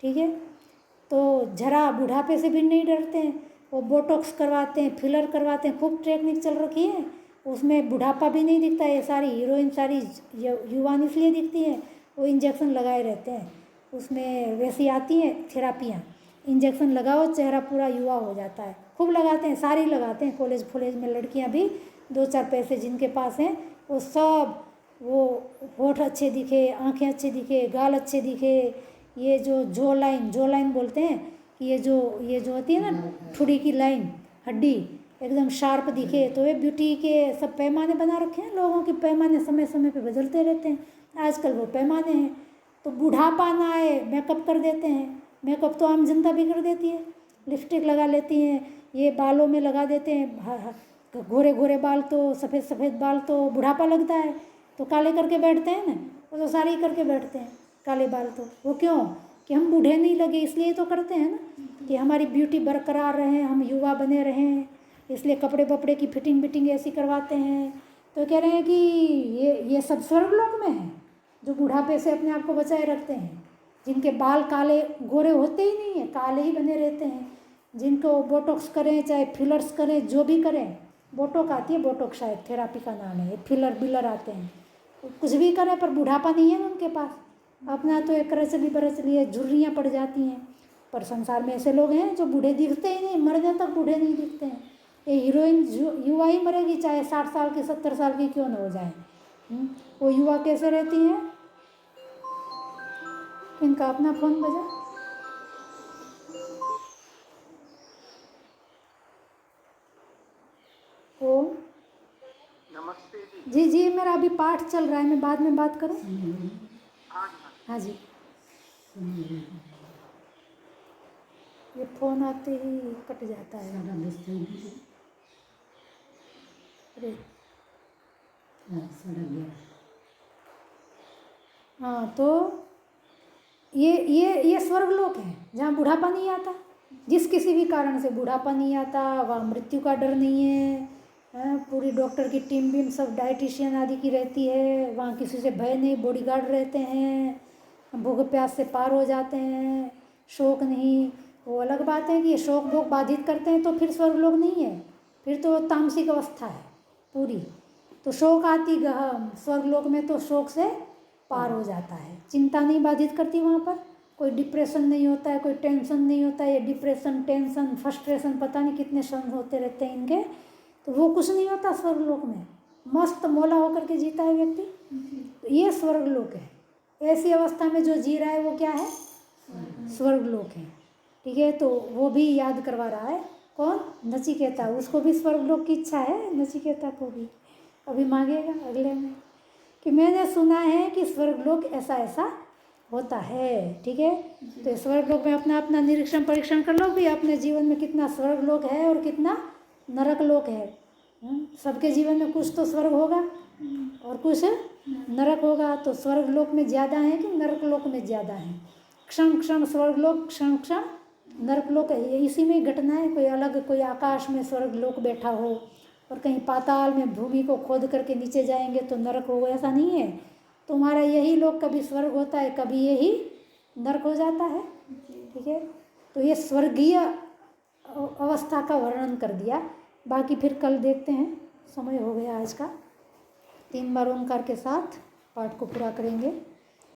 ठीक है, तो जरा बुढ़ापे से भी नहीं डरते हैं, वो बोटॉक्स करवाते हैं, फिलर करवाते हैं, खूब टेक्निक चल रखी है, उसमें बुढ़ापा भी नहीं दिखता। ये सारी हीरोइन सारी युवान इसलिए दिखती हैं, वो इंजेक्शन लगाए रहते हैं, उसमें वैसी आती हैं थेरापियाँ, इंजेक्शन लगाओ चेहरा पूरा युवा हो जाता है, खूब लगाते हैं, सारी लगाते हैं, कॉलेज फॉलेज में लड़कियां भी 2-4 पैसे जिनके पास हैं वो सब, वो होठ अच्छे दिखे, आंखें अच्छे दिखे, गाल अच्छे दिखे, ये जो जो लाइन बोलते हैं कि ये जो होती है ना ठुड़ी की लाइन, हड्डी एकदम शार्प दिखे, तो ये ब्यूटी के सब पैमाने बना रखे हैं, लोगों के पैमाने समय समय पे बदलते रहते हैं, आजकल वो पैमाने हैं। तो बुढ़ापा ना आए मेकअप कर देते हैं, मेकअप तो आम जनता भी कर देती है, लिपस्टिक लगा लेती हैं, ये बालों में लगा देते हैं, गोरे गोरे बाल तो सफ़ेद सफ़ेद बाल तो बुढ़ापा लगता है, तो काले करके बैठते हैं ना, वो तो सारे ही करके बैठते हैं काले बाल, तो वो क्यों कि हम बूढ़े नहीं लगे, इसलिए तो करते हैं ना कि हमारी ब्यूटी बरकरार रहे, हम युवा बने रहें, इसलिए कपड़े बपड़े की फिटिंग बिटिंग ऐसी करवाते हैं। तो कह रहे हैं कि ये सब स्वर्गलोक में है जो बुढ़ापे से अपने आप को बचाए रखते हैं, जिनके बाल काले गोरे होते ही नहीं है, काले ही बने रहते हैं, जिनको बोटॉक्स करें चाहे फिलर्स करें, जो भी करें, बोटॉक आती है, बोटॉक शायद थेरापी का नाम है, फिलर बिलर आते हैं, कुछ भी करें पर बुढ़ापा नहीं है उनके पास, अपना तो एक करचली बरचली है, झुर्रियाँ पड़ जाती हैं। पर संसार में ऐसे लोग हैं जो बूढ़े दिखते ही नहीं, मरने तक बूढ़े नहीं दिखते हैं। ये हीरोइन युवा ही मरेगी, चाहे 60 साल की 70 साल की क्यों न हो जाए, वो युवा कैसे रहती हैं। इनका अपना फोन बजा, ओ नमस्ते जी जी, मेरा अभी पाठ चल रहा है, मैं बाद में बात करूं। हाँ जी, ये फोन आते ही कट जाता है। अरे हाँ, तो ये स्वर्गलोक है जहाँ बुढ़ापा नहीं आता, जिस किसी भी कारण से बुढ़ापा नहीं आता, वहाँ मृत्यु का डर नहीं है, पूरी डॉक्टर की टीम भी सब डाइटिशियन आदि की रहती है, वहाँ किसी से भय नहीं, बॉडीगार्ड रहते हैं, भूख प्यास से पार हो जाते हैं, शोक नहीं। वो अलग बात है कि ये शोक भोग बाधित करते हैं तो फिर स्वर्गलोक नहीं है, फिर तो तामसिक अवस्था है पूरी। तो शोक आती गहन, स्वर्गलोक में तो शोक से पार हो जाता है, चिंता नहीं बाधित करती, वहाँ पर कोई डिप्रेशन नहीं होता है, कोई टेंशन नहीं होता है। ये डिप्रेशन टेंशन फ्रस्ट्रेशन पता नहीं कितने क्षण होते रहते हैं इनके, तो वो कुछ नहीं होता स्वर्गलोक में, मस्त मौला होकर के जीता है व्यक्ति। तो ये स्वर्गलोक है, ऐसी अवस्था में जो जी रहा है वो क्या है, स्वर्गलोक है। ठीक है। तो वो भी याद करवा रहा है, कौन, नचिकेता। उसको भी स्वर्गलोक की इच्छा है, नचिकेता को भी। अभी मांगेगा अगले में कि मैंने सुना है कि स्वर्गलोक ऐसा ऐसा होता है, ठीक है। तो स्वर्गलोक में अपना अपना निरीक्षण परीक्षण कर लो भी, अपने जीवन में कितना स्वर्गलोक है और कितना नरक लोक है। सबके जीवन में कुछ तो स्वर्ग होगा और कुछ नरक होगा। तो स्वर्गलोक में ज़्यादा है कि नरक लोक में ज़्यादा है? क्षण क्षण स्वर्गलोक, क्षण क्षण नरकलोक है। ये इसी में घटना है। कोई अलग, कोई आकाश में स्वर्गलोक बैठा हो और कहीं पाताल में भूमि को खोद करके नीचे जाएंगे तो नरक होगा, ऐसा नहीं है। तुम्हारा यही लोक कभी स्वर्ग होता है, कभी यही नरक हो जाता है, ठीक है। तो ये स्वर्गीय अवस्था का वर्णन कर दिया। बाकी फिर कल देखते हैं, समय हो गया आज का। 3 बार ओंकार के साथ पाठ को पूरा करेंगे।